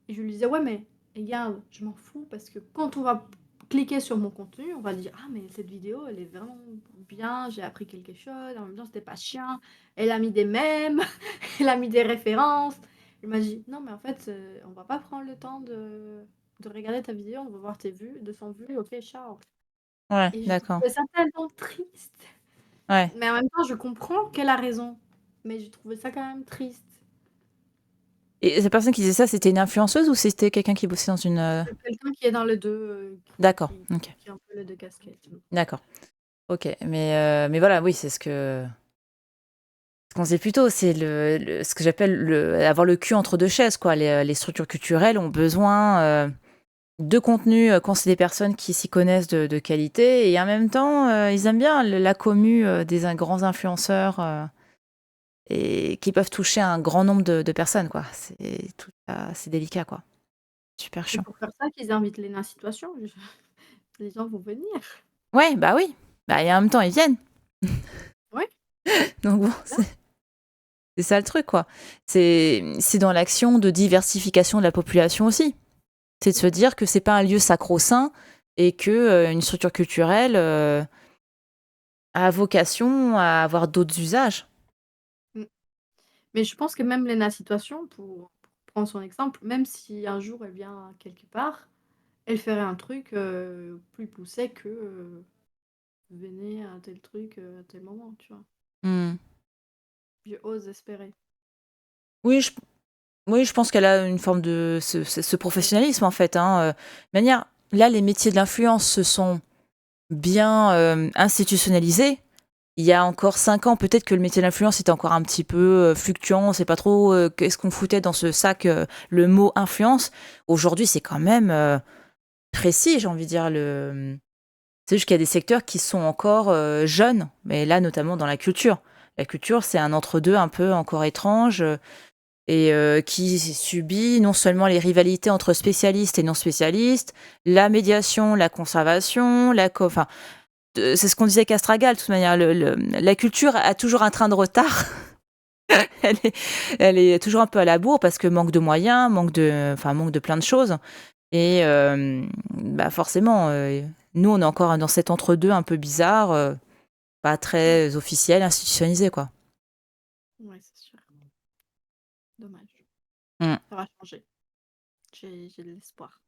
Et je lui disais: «Ouais, mais regarde, je m'en fous parce que quand on va cliquer sur mon contenu, on va dire: "Ah mais cette vidéo, elle est vraiment bien, j'ai appris quelque chose, en même temps, c'était pas chiant, elle a mis des mèmes, elle a mis des références"». Il m'a dit: «Non, mais en fait, on va pas prendre le temps de regarder ta vidéo, on va voir tes vues, 200 vues, OK, ciao». Ouais, Et je d'accord. trouvais ça tellement triste. Ouais. Mais en même temps, je comprends qu'elle a raison, mais j'ai trouvé ça quand même triste. Et cette personne qui disait ça, c'était une influenceuse ou c'était quelqu'un qui bossait dans une... Quelqu'un qui est dans les 2, D'accord, ok. qui a un peu les 2 casquettes. D'accord. Ok. Mais voilà, oui, c'est ce qu'on disait plus tôt, c'est ce que j'appelle avoir le cul entre deux chaises, quoi. Les structures culturelles ont besoin de contenu quand c'est des personnes qui s'y connaissent de qualité, et en même temps, ils aiment bien la commu des grands influenceurs et qui peuvent toucher un grand nombre de personnes, quoi. C'est délicat, quoi. Super C'est chiant. pour faire ça qu'ils invitent Léna Situation. Les gens vont venir. Ouais, bah oui. Bah, et en même temps, ils viennent. Ouais, Donc bon, c'est ça. c'est ça le truc, quoi. C'est dans l'action de diversification de la population aussi. C'est de se dire que c'est pas un lieu sacro-saint et que une structure culturelle a vocation à avoir d'autres usages. Mmh. Mais je pense que même Léna Situation, pour prendre son exemple, même si un jour elle vient quelque part, elle ferait un truc, plus poussé que, venez à tel truc, à tel moment, tu vois? Hmm. Je ose espérer. Oui, oui, je pense qu'elle a une forme de ce professionnalisme, en fait. Hein. De manière, là, les métiers de l'influence se sont bien institutionnalisés. Il y a encore 5 ans, peut-être que le métier d'influence était encore un petit peu fluctuant. On ne sait pas trop qu'est-ce qu'on foutait dans ce sac, le mot influence. Aujourd'hui, c'est quand même précis, j'ai envie de dire. C'est juste qu'il y a des secteurs qui sont encore jeunes, mais là, notamment dans la culture. La culture, c'est un entre-deux un peu encore étrange et qui subit non seulement les rivalités entre spécialistes et non spécialistes, la médiation, la conservation, enfin, c'est ce qu'on disait qu'Astragal, de toute manière. La culture a toujours un train de retard. elle, est, elle est toujours un peu à la bourre parce que manque de moyens, manque de plein de choses. Et bah forcément, nous, on est encore dans cet entre-deux un peu bizarre, pas Mmh. très officiel, institutionnalisé, quoi. Ouais, c'est sûr. Dommage. Mm. Ça va changer. J'ai de l'espoir.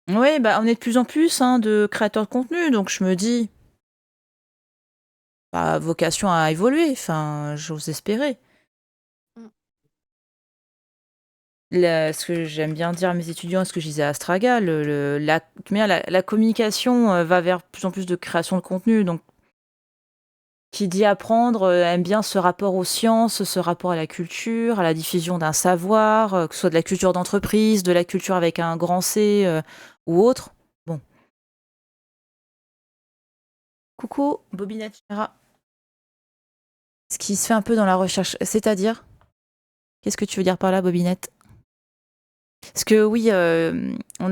Oui, bah, on est de plus en plus hein, de créateurs de contenu, donc je me dis, bah, vocation à évoluer, enfin, j'ose espérer. Mmh. Ce que j'aime bien dire à mes étudiants, ce que je disais à Astraga, la communication va vers de plus en plus de création de contenu. Donc, qui dit apprendre aime bien ce rapport aux sciences, ce rapport à la culture, à la diffusion d'un savoir, que ce soit de la culture d'entreprise, de la culture avec un grand C ou autre. Bon. Coucou, Bobinette Chara. Ce qui se fait un peu dans la recherche, c'est-à-dire, qu'est-ce que tu veux dire par là, Bobinette? Parce que oui, on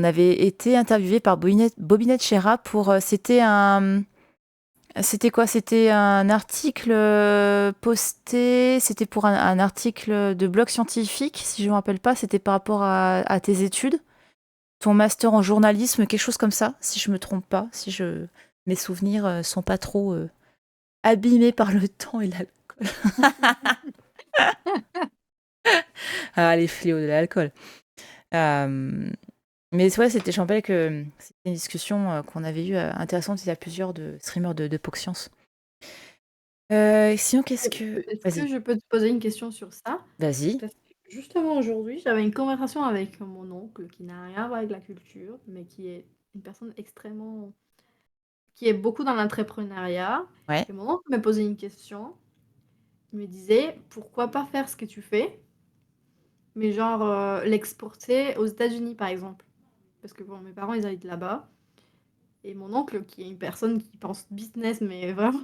avait été interviewé par Bobinette Chera pour. C'était quoi? C'était un article posté. C'était pour un article de blog scientifique, si je ne me rappelle pas. C'était par rapport à tes études, ton master en journalisme, quelque chose comme ça, si je me trompe pas, mes souvenirs sont pas trop abîmés par le temps et l'alcool. Ah, les fléaux de l'alcool. Euh, Mais ouais, je me rappelle que c'était une discussion qu'on avait eue intéressante. Il y a plusieurs de streamers de PocScience. Sinon, qu'est-ce que... Est-ce que Vas-y, je peux te poser une question sur ça? vas-y. Parce que justement aujourd'hui, j'avais une conversation avec mon oncle qui n'a rien à voir avec la culture, mais qui est une personne extrêmement qui est beaucoup dans l'entrepreneuriat. Ouais. Et mon oncle me posait une question. Il me disait: «Pourquoi pas faire ce que tu fais, mais genre, l'exporter aux États-Unis, par exemple?» Parce que bon, mes parents, ils habitent là-bas et mon oncle, qui est une personne qui pense business, mais vraiment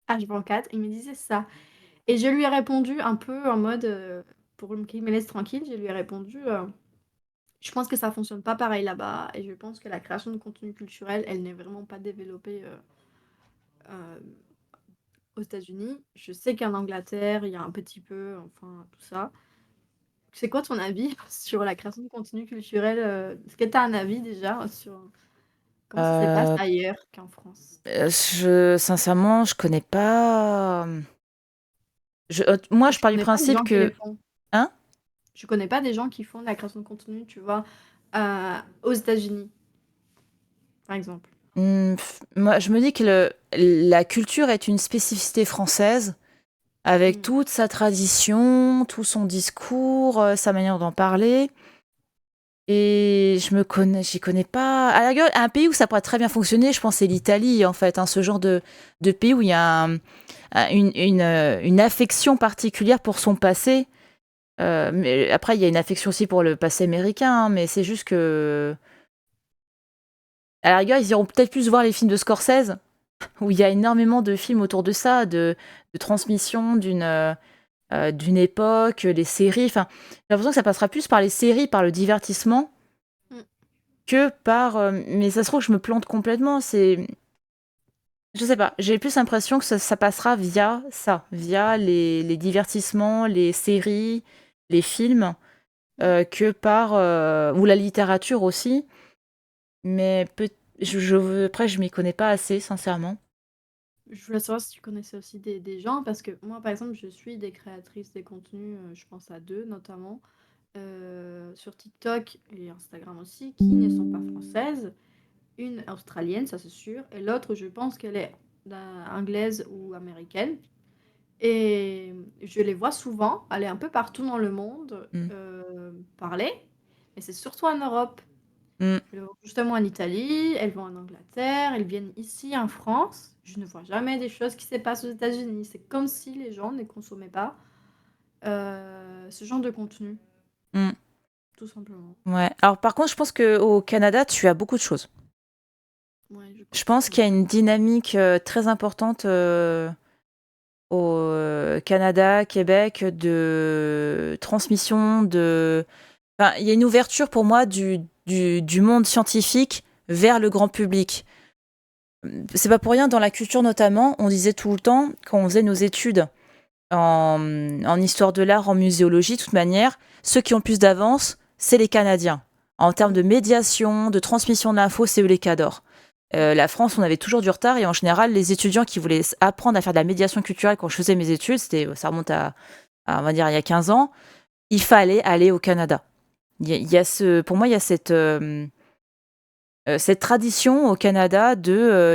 H24, il me disait ça. Et je lui ai répondu un peu en mode, pour qu'il me laisse tranquille, je lui ai répondu, «Je pense que ça fonctionne pas pareil là-bas et je pense que la création de contenu culturel, elle n'est vraiment pas développée, hem, aux États-Unis. Je sais qu'en Angleterre, il y a un petit peu, enfin tout ça». C'est quoi ton avis sur la création de contenu culturel, est-ce que tu as un avis déjà sur comment ça se passe Euh, ailleurs qu'en France? Sincèrement, je connais pas... moi, je Je pars du connais pas des principe gens qui les que... font. Hein? Je connais pas des gens qui font de la création de contenu, tu vois, aux États-Unis, par exemple. Moi, je me dis que la culture est une spécificité française avec Mmh. toute sa tradition, tout son discours, sa manière d'en parler. Et j'y connais pas. À la rigueur, un pays où ça pourrait très bien fonctionner, je pense, c'est l'Italie, en fait, hein, ce genre de pays où il y a une affection particulière pour son passé. Mais après, il y a une affection aussi pour le passé américain, hein, mais c'est juste que, à la rigueur, ils iront peut-être plus voir les films de Scorsese, où il y a énormément de films autour de ça, de transmission d'une époque, les séries. Enfin, j'ai l'impression que ça passera plus par les séries, par le divertissement, Mmh. que par. Mais ça se trouve, je me plante complètement. Je sais pas, j'ai plus l'impression que ça passera via ça, via les divertissements, les séries, les films, Mmh. que par. Ou la littérature aussi. Mais après, je m'y connais pas assez, sincèrement. Je voulais savoir si tu connaissais aussi des gens, parce que moi, par exemple, je suis des créatrices des contenus, je pense à 2 notamment, sur TikTok et Instagram aussi, qui ne sont pas françaises. Une australienne, ça c'est sûr, et l'autre, je pense qu'elle est anglaise ou américaine. Et je les vois souvent aller un peu partout dans le monde, Mm. parler, mais c'est surtout en Europe. Mm. Je les vois justement en Italie, elles vont en Angleterre, elles viennent ici en France. Je ne vois jamais des choses qui se passent aux États-Unis. C'est comme si les gens ne consommaient pas ce genre de contenu, Mm. tout simplement. Ouais. Alors, par contre, je pense qu'au Canada, tu as beaucoup de choses. Ouais, je Je pense pense aussi. qu'il y a une dynamique très importante au Canada, Québec, de transmission de. Enfin, il y a une ouverture pour moi du monde scientifique vers le grand public. C'est pas pour rien, dans la culture notamment, on disait tout le temps, quand on faisait nos études en histoire de l'art, en muséologie, de toute manière, ceux qui ont le plus d'avance, c'est les Canadiens. En termes Mm, de médiation, de transmission de l'info, c'est eux les cadors. mm, La France, on avait toujours du retard et en général, les étudiants qui voulaient apprendre à faire de la médiation culturelle quand je faisais mes études, ça remonte on va dire, il y a 15 ans, il fallait aller au Canada. Pour moi, il y a cette tradition au Canada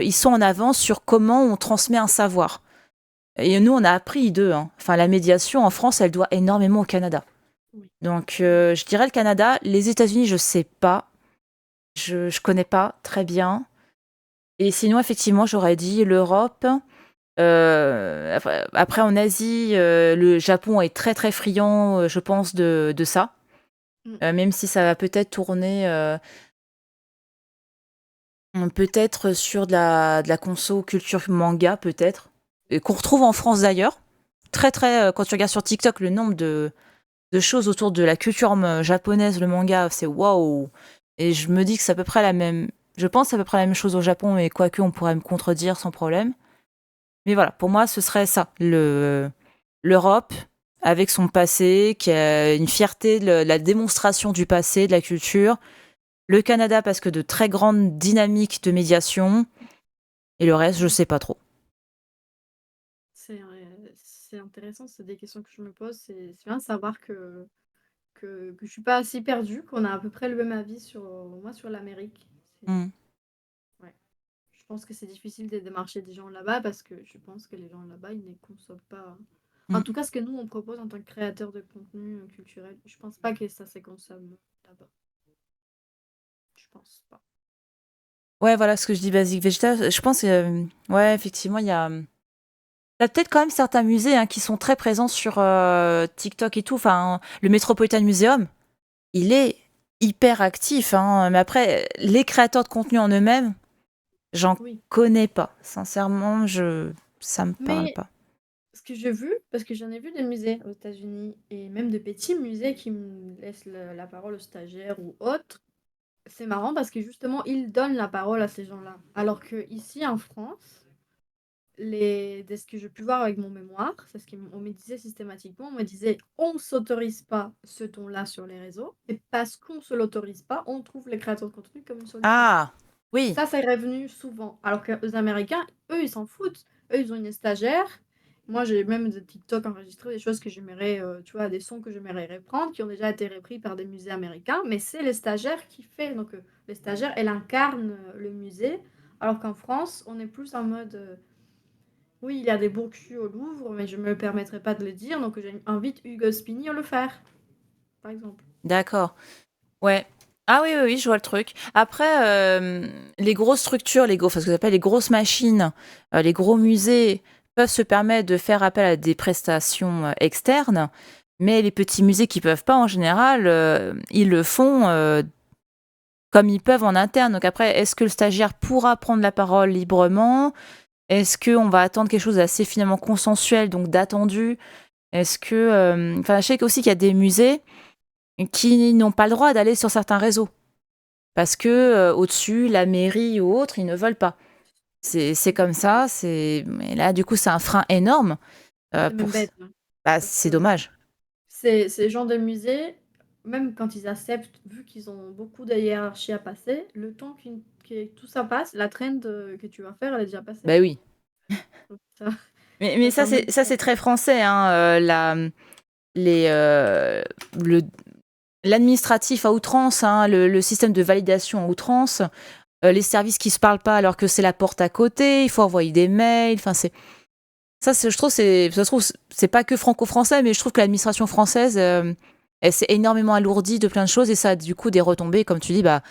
ils sont en avance sur comment on transmet un savoir. Et nous, on a appris d'eux, hein. Enfin, la médiation en France, elle doit énormément au Canada. oui. Donc, je dirais le Canada. Les États-Unis, je sais pas. Je connais pas très bien. Et sinon, effectivement, j'aurais dit l'Europe. Après, en Asie, le Japon est très très friand, je pense, de ça. Mm. Même si ça va peut-être tourner, peut-être sur de la conso culture manga, peut-être. Et qu'on retrouve en France d'ailleurs. Très très, quand tu regardes sur TikTok, le nombre de choses autour de la culture japonaise, le manga, c'est waouh. Et je me dis que c'est à peu près la même. Je pense que c'est à peu près la même chose au Japon, mais quoique on pourrait me contredire sans problème. Mais voilà, pour moi, ce serait ça. L'Europe, avec son passé, qui a une fierté de la démonstration du passé, de la culture. Le Canada, parce que de très grandes dynamiques de médiation. Et le reste, je sais pas trop. C'est intéressant, c'est des questions que je me pose. C'est bien de savoir que je suis pas si perdue, qu'on a à peu près le même avis sur, moi, sur l'Amérique. Mm. Ouais. Je pense que c'est difficile de démarcher des gens là-bas parce que je pense que les gens là-bas, ils ne consomment pas. En Mm. tout cas, ce que nous, on propose en tant que créateur de contenu culturel, je pense pas que ça se consomme là-bas. Je pense pas. Ouais, voilà ce que je dis, Basic Vegeta. Je pense que, ouais, effectivement, il y a. T'as peut-être quand même certains musées, hein, qui sont très présents sur TikTok et tout. Enfin, le Metropolitan Museum, il est hyper actif, hein. Mais après, les créateurs de contenu en eux-mêmes, j'en Oui. connais pas. Sincèrement, ça me parle Mais pas. ce que j'ai vu, parce que j'en ai vu des musées aux États-Unis et même de petits musées qui me laissent la parole aux stagiaires ou autres, c'est marrant parce que justement, ils donnent la parole à ces gens-là. Alors que ici en France, de ce que j'ai pu voir avec mon mémoire, c'est ce qu'on me disait systématiquement. On me disait, on ne s'autorise pas ce ton-là sur les réseaux, et parce qu'on ne se l'autorise pas, on trouve les créateurs de contenu comme une solution. Ah, oui. Ça, c'est revenu souvent. Alors que les Américains, eux, ils s'en foutent. Eux, ils ont une stagiaire. Moi, j'ai même de TikTok enregistré des choses que j'aimerais, tu vois, des sons que j'aimerais reprendre, qui ont déjà été repris par des musées américains, mais c'est les stagiaires qui fait. Donc, les stagiaires, elle incarne le musée, alors qu'en France, on est plus en mode, Oui, il y a des beaux culs au Louvre, mais je me permettrai pas de le dire, donc j'invite Hugo Spini à le faire, par exemple. D'accord. Ouais. Ah oui, oui, oui, je vois le truc. Après, les grosses structures, enfin, ce que j'appelle les grosses machines, les gros musées peuvent se permettre de faire appel à des prestations externes, mais les petits musées qui peuvent pas, en général, ils le font comme ils peuvent en interne. Donc après, est-ce que le stagiaire pourra prendre la parole librement? Est-ce qu'on va attendre quelque chose d'assez finalement consensuel, donc d'attendu? Est-ce que... Enfin, je sais aussi qu'il y a des musées qui n'ont pas le droit d'aller sur certains réseaux. Parce que au-dessus, la mairie ou autre, ils ne veulent pas. C'est comme ça. Mais là, du coup, c'est un frein énorme. C'est Pour... même bête, hein, Bah, parce c'est que dommage. ces genres de musées, même quand ils acceptent, vu qu'ils ont beaucoup de hiérarchie à passer, le temps que tout ça passe, la trend que tu vas faire, elle est déjà passée. Bah oui. Donc Mais ça ça, permet de c'est très français. Hein, les, l'administratif à outrance, hein, le système de validation à outrance, les services qui se parlent pas alors que c'est la porte à côté, il faut envoyer des mails. Enfin, je trouve, c'est pas que franco-français, mais je trouve que l'administration française, elle s'est énormément alourdie de plein de choses et ça a du coup des retombées, comme tu dis, bah,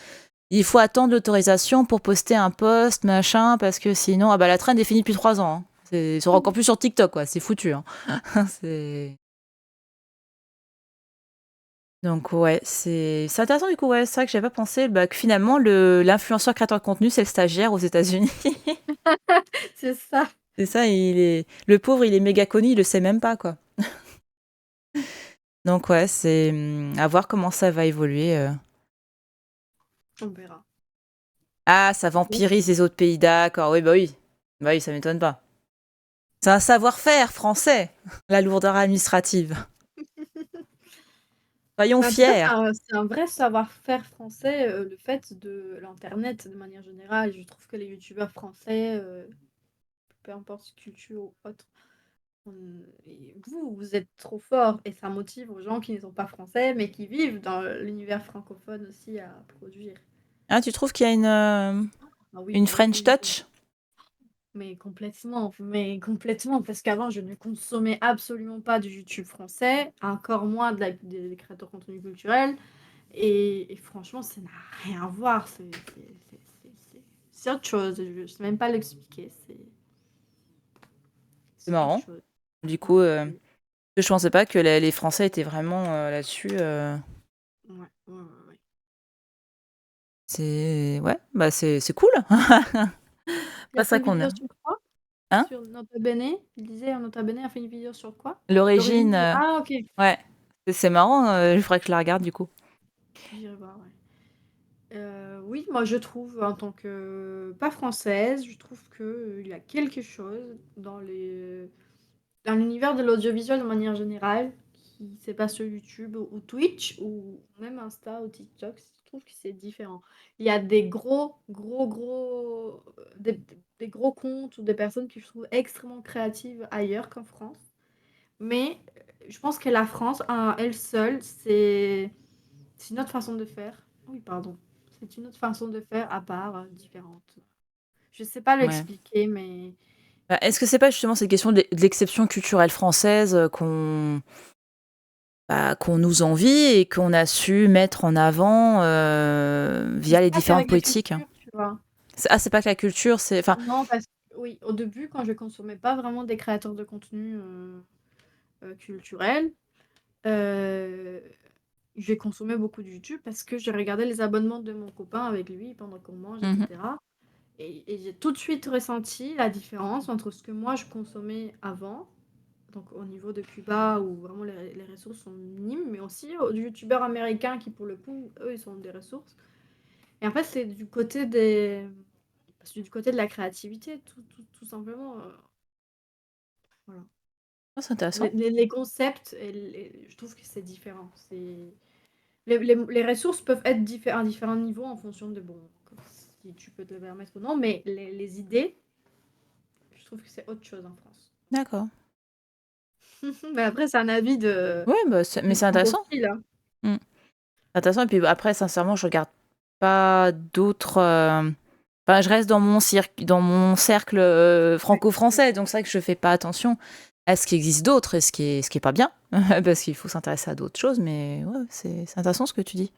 il faut attendre l'autorisation pour poster un post, machin, parce que sinon, ah bah, la trend est finie depuis 3 ans. Hein. C'est encore plus sur TikTok, quoi. C'est foutu. Hein. c'est... Donc, ouais, c'est intéressant, du coup, ouais. C'est vrai que j'avais pas pensé bah, que finalement, l'influenceur créateur de contenu, c'est le stagiaire aux États-Unis. c'est ça. C'est ça, le pauvre, il est méga connu, il le sait même pas, quoi. Donc, ouais, c'est à voir comment ça va évoluer. On verra. Ah, ça vampirise les autres pays, d'accord. Oui, bah oui. Bah oui, ça m'étonne pas. C'est un savoir-faire français, la lourdeur administrative. Soyons Mais en tout cas, fiers. c'est un vrai savoir-faire français, le fait de l'internet de manière générale. Je trouve que les youtubeurs français, peu importe culture ou autre, vous êtes trop forts et ça motive aux gens qui ne sont pas français mais qui vivent dans l'univers francophone aussi à produire. Hein, tu trouves qu'il y a Ah oui, une oui, French oui, oui. touch? Mais complètement, parce qu'avant, je ne consommais absolument pas du YouTube français, encore moins des créateurs de contenu culturel. Et franchement, ça n'a rien à voir. C'est autre chose. Je ne sais même pas l'expliquer. C'est C'est autre marrant. chose. Du Ouais, coup, je pensais pas que les Français étaient vraiment là-dessus. ouais, ouais, ouais, ouais. Ouais, bah c'est cool. Il a Pas fait ça une qu'on a. vidéo sur quoi? Hein? Sur Nota Bene? Il disait Nota Bene a fait une vidéo sur quoi? L'origine, L'origine de... Ah, ok. ouais. C'est marrant, il faudrait que je la regarde du coup. J'irai voir, ouais. Oui, moi je trouve, en tant que pas française, je trouve qu'il y a quelque chose dans l'univers de l'audiovisuel de manière générale, qui c'est pas sur YouTube ou Twitch ou même Insta ou TikTok, je trouve que c'est différent. Il y a des des gros comptes ou des personnes que je trouve extrêmement créatives ailleurs qu'en France. Mais je pense que la France, à elle seule, c'est une autre façon de faire. Oui, pardon. C'est une autre façon de faire à part, différente. Je sais pas Ouais. l'expliquer, mais Bah, est-ce que c'est pas justement cette question de l'exception culturelle française qu'on nous envie et qu'on a su mettre en avant via les c'est pas différentes qu'avec la politiques? culture, tu vois. C'est pas que la culture, c'est... Enfin, Non, parce que oui, au début, quand je consommais pas vraiment des créateurs de contenu culturel, euh, j'ai consommé beaucoup de YouTube parce que je regardais les abonnements de mon copain avec lui pendant qu'on mange, mhm, etc. Et j'ai tout de suite ressenti la différence entre ce que moi je consommais avant, donc au niveau de Cuba où vraiment les ressources sont minimes, mais aussi aux youtubeurs américains qui pour le coup, eux, ils ont des ressources. Et en fait, c'est du côté de la créativité, tout simplement. Voilà. ah, c'est intéressant. Les concepts, je trouve que c'est différent. Les ressources peuvent être à différents niveaux en fonction de, bon, si tu peux te le permettre ou non, mais les idées, je trouve que c'est autre chose en France. D'accord. Mais après, c'est un avis Ouais, bah, mais de c'est intéressant. francophile, hein. Mm. Intéressant. Et puis bah, après, sincèrement, je regarde pas d'autres. Enfin, je reste dans mon cercle Ouais, franco-français, donc c'est vrai que je fais pas attention à ce qui existe d'autre et ce qui est pas bien, parce qu'il faut s'intéresser à d'autres choses, mais ouais, c'est intéressant ce que tu dis.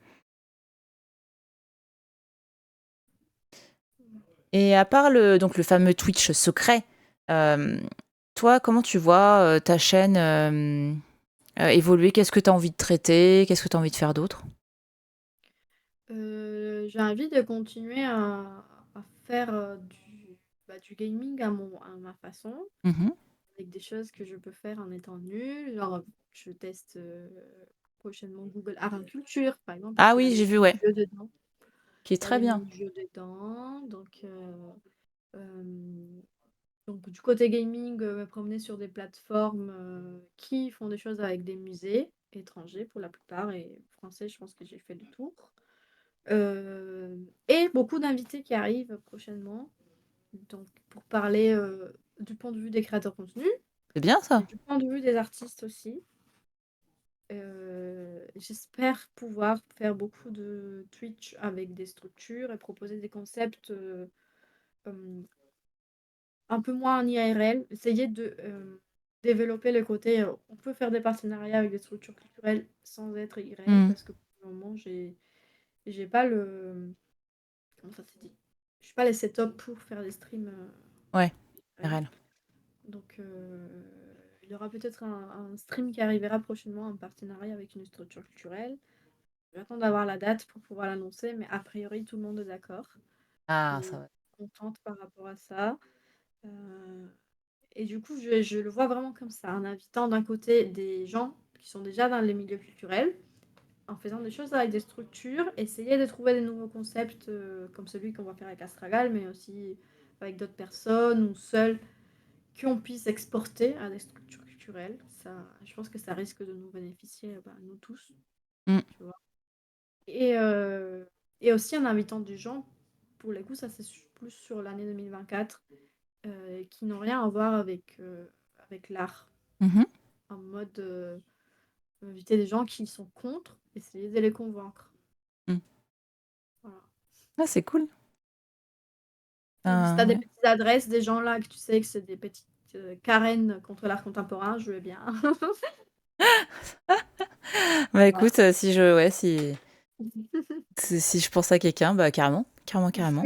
Et à part donc le fameux Twitch secret, euh, toi, comment tu vois ta chaîne évoluer? Qu'est-ce que tu as envie de traiter? Qu'est-ce que tu as envie de faire d'autre? J'ai envie de continuer à faire du gaming à ma façon, Mhm. avec des choses que je peux faire en étant nulle. Genre, je teste prochainement Google Art Culture, par exemple, parce Ah qu'il y a oui, des j'ai vu, ouais, mini-jeux dedans. qui est Il y a très des bien. mini-jeux dedans. Euh, donc du côté gaming, me promener sur des plateformes qui font des choses avec des musées étrangers pour la plupart, et français, je pense que j'ai fait le tour. Et beaucoup d'invités qui arrivent prochainement, donc pour parler du point de vue des créateurs de contenu, C'est bien mais ça. du point de vue des artistes aussi. J'espère pouvoir faire beaucoup de Twitch avec des structures et proposer des concepts euh, un peu moins en IRL, essayer de développer le côté. On peut faire des partenariats avec des structures culturelles sans être IRL, Hmm. parce que pour le moment, j'ai pas le. Comment ça s'est dit? Je suis pas les setup pour faire des streams Ouais, IRL. RL. Donc, il y aura peut-être un stream qui arrivera prochainement en partenariat avec une structure culturelle. J'attends d'avoir la date pour pouvoir l'annoncer, mais a priori, tout le monde est d'accord Ah, ça et va. contente par rapport à ça. Euh, Et du coup, je le vois vraiment comme ça, en invitant d'un côté des gens qui sont déjà dans les milieux culturels, en faisant des choses avec des structures, essayer de trouver des nouveaux concepts comme celui qu'on va faire avec Astragal, mais aussi avec d'autres personnes ou seuls, qu'on puisse exporter à des structures culturelles. Ça, je pense que ça risque de nous bénéficier, bah, nous tous, Hmm. tu vois. Et, euh, et aussi en invitant des gens, pour les coups, ça c'est plus sur l'année 2024, qui n'ont rien à voir avec l'art. Mhm. En mode inviter des gens qui sont contre, essayer de les convaincre. Hmm. Voilà. Ah, c'est cool. Donc si tu as des Ouais. petites adresses, des gens là que tu sais que c'est des petites Karen contre l'art contemporain, je veux bien. Bah Voilà. écoute, si je, ouais, si je pense à quelqu'un, bah carrément, carrément, carrément.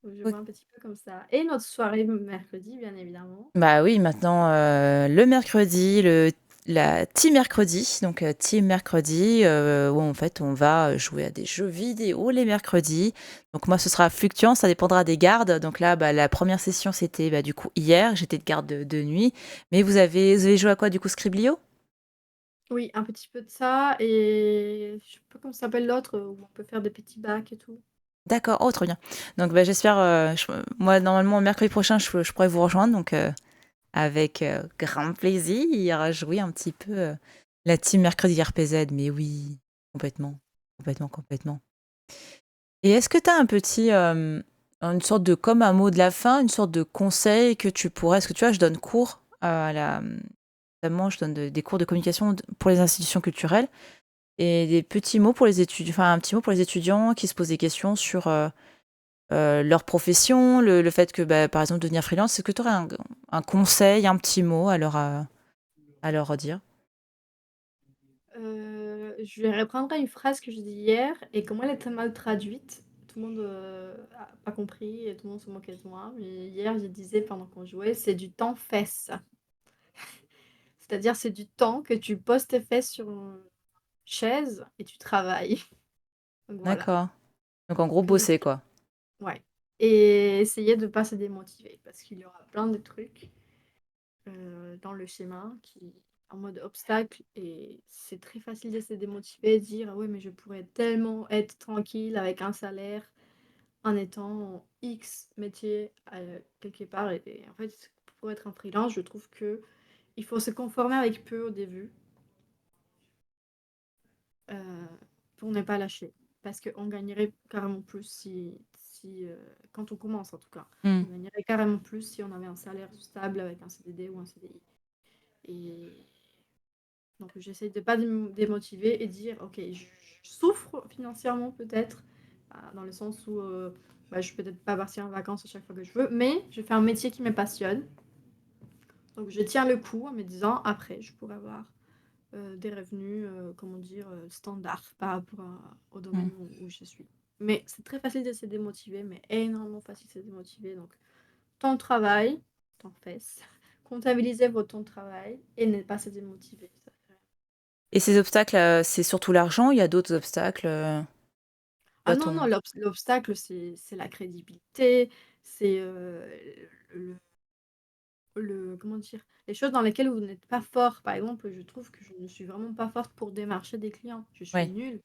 Je Ok. vois un petit peu comme ça. Et notre soirée mercredi, bien évidemment. Bah oui, maintenant le mercredi, la team mercredi, donc team mercredi, où en fait on va jouer à des jeux vidéo les mercredis. Donc moi ce sera fluctuant, ça dépendra des gardes. Donc là, bah, la première session c'était bah, du coup hier, j'étais de garde de nuit. Mais vous avez joué à quoi du coup, Scriblio? Oui, un petit peu de ça. Et je sais pas comment s'appelle l'autre, où on peut faire des petits bacs et tout. D'accord, oh trop bien. Donc bah, j'espère, moi normalement mercredi prochain je pourrais vous rejoindre, donc avec grand plaisir à jouer un petit peu la team mercredi RPZ. Mais oui, complètement, complètement, complètement. Et est-ce que tu as un petit, une sorte de, comme un mot de la fin, une sorte de conseil que tu pourrais, est-ce que tu vois, je donne cours à la, notamment je donne des cours de communication pour les institutions culturelles et des petits mots pour les étudiants, enfin un petit mot pour les étudiants qui se posent des questions sur leur profession, le fait que, bah, par exemple, devenir freelance, est-ce que tu aurais un conseil, un petit mot à leur dire? Je vais reprendre une phrase que j'ai dit hier, et comment elle était mal traduite. Tout le monde a pas compris et tout le monde se moquait de moi. Mais hier, je disais pendant qu'on jouait, c'est du temps fesse. C'est-à-dire, c'est du temps que tu poses tes fesses sur une chaise et tu travailles. Donc voilà. D'accord. Donc en gros, Que bosser, quoi. ouais. Et essayer de ne pas se démotiver parce qu'il y aura plein de trucs dans le schéma qui en mode obstacle, et c'est très facile de se démotiver et de dire ah ouais mais je pourrais tellement être tranquille avec un salaire en étant X métier quelque part, et en fait pour être un freelance je trouve que il faut se conformer avec peu au début euh, pour ne pas lâcher, parce qu'on gagnerait carrément plus si quand on commence en tout cas, Hmm. on gagnerait carrément plus si on avait un salaire stable avec un CDD ou un CDI. Et donc j'essaye de ne pas me démotiver et dire ok, je souffre financièrement peut-être, dans le sens où bah, je peux peut-être pas partir en vacances à chaque fois que je veux, mais je fais un métier qui me passionne. Donc je tiens le coup en me disant: «Après, je pourrais avoir, des revenus, comment dire, standards par rapport au Mmh. domaine où je suis». Mais c'est très facile de se démotiver, mais énormément facile de se démotiver. Donc temps de travail, temps fesses, comptabiliser votre temps de travail et ne pas se démotiver. Ça fait Et ces obstacles, c'est surtout l'argent? Il y a d'autres obstacles, ah à non, non, ton l'obstacle, c'est la crédibilité, c'est, comment dire? Les choses dans lesquelles vous n'êtes pas fort. Par exemple, je trouve que je ne suis vraiment pas forte pour démarcher des clients. Je suis ouais, nulle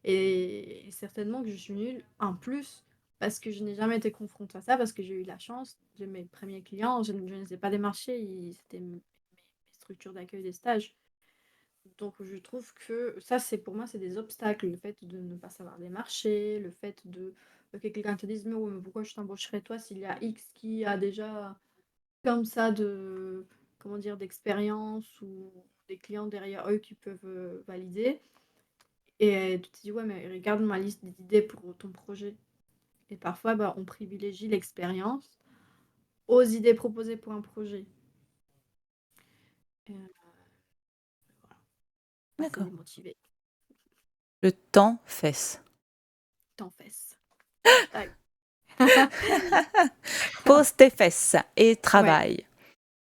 et certainement que je suis nulle en plus parce que je n'ai jamais été confrontée à ça, parce que j'ai eu la chance de mes premiers clients, je ne les ai pas démarchés, c'était mes structures d'accueil des stages. Donc je trouve que ça, c'est pour moi, c'est des obstacles. Le fait de ne pas savoir démarcher, le fait que quelqu'un te dise: «Mais ouais, mais pourquoi je t'embaucherais toi s'il y a X qui a déjà comme ça de comment dire? D'expérience ou des clients derrière eux qui peuvent, valider» et tu te dis: «Ouais, mais regarde ma liste d'idées pour ton projet» et parfois, bah, on privilégie l'expérience aux idées proposées pour un projet et voilà, pas se d'accord. démotiver. Le temps fesse. T'en fesses. Hashtag. Pose tes fesses et Ouais, travaille.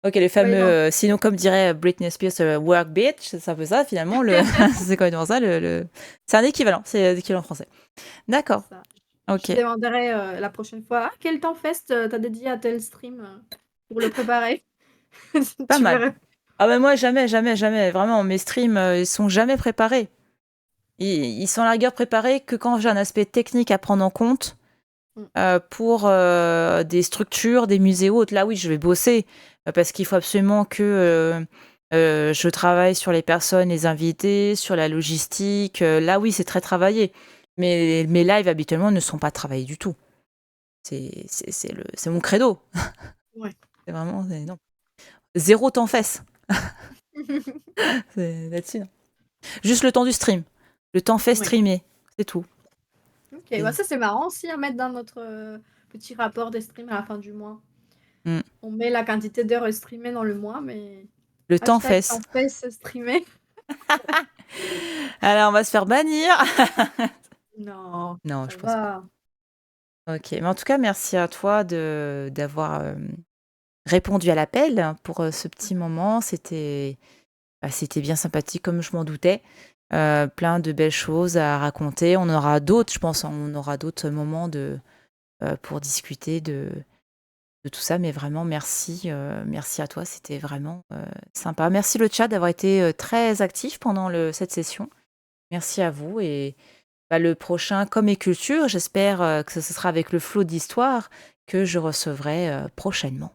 OK, le ouais, non, fameux, sinon comme dirait Britney Spears, work bitch, c'est un peu ça finalement le c'est complètement ça le c'est un équivalent, c'est l'équivalent français. c'est D'accord, ça. Je OK, demanderai, la prochaine fois: «Ah, quel temps fest, tu dédié à tel stream, pour le préparer?» pas Tu mal. verras. Ah bah, moi jamais, jamais, jamais, vraiment mes streams, ils sont jamais préparés. Ils sont à la rigueur préparés que quand j'ai un aspect technique à prendre en compte, Mmh. pour, des structures, des musées ou autres. Là oui, je vais bosser, parce qu'il faut absolument que, je travaille sur les personnes, les invités, sur la logistique, là oui, c'est très travaillé. Mais mes lives habituellement ne sont pas travaillés du tout. C'est mon credo. Ouais. C'est vraiment non. 0 temps fesse. C'est là-dessus, non. Juste le temps du stream. Le temps fait Ouais. streamer, c'est tout. OK, bah, Et ça, c'est marrant aussi à mettre dans notre, petit rapport des streams à la fin du mois. mmh, On met la quantité d'heures streamées dans le mois, mais le temps hashtag fesse. temps fesses streamé. Alors on va se faire bannir. Non, Non, ça je pense pas. va. OK, mais en tout cas, merci à toi d'avoir, répondu à l'appel pour, ce petit moment. C'était bien sympathique comme je m'en doutais. Plein de belles choses à raconter. On aura d'autres, je pense, on aura d'autres moments pour discuter de tout ça, mais vraiment merci à toi, c'était vraiment, sympa. Merci le chat d'avoir été, très actif pendant cette session. Merci à vous et bah, le prochain Com et Culture, j'espère, que ce sera avec le flot d'histoires que je recevrai, prochainement.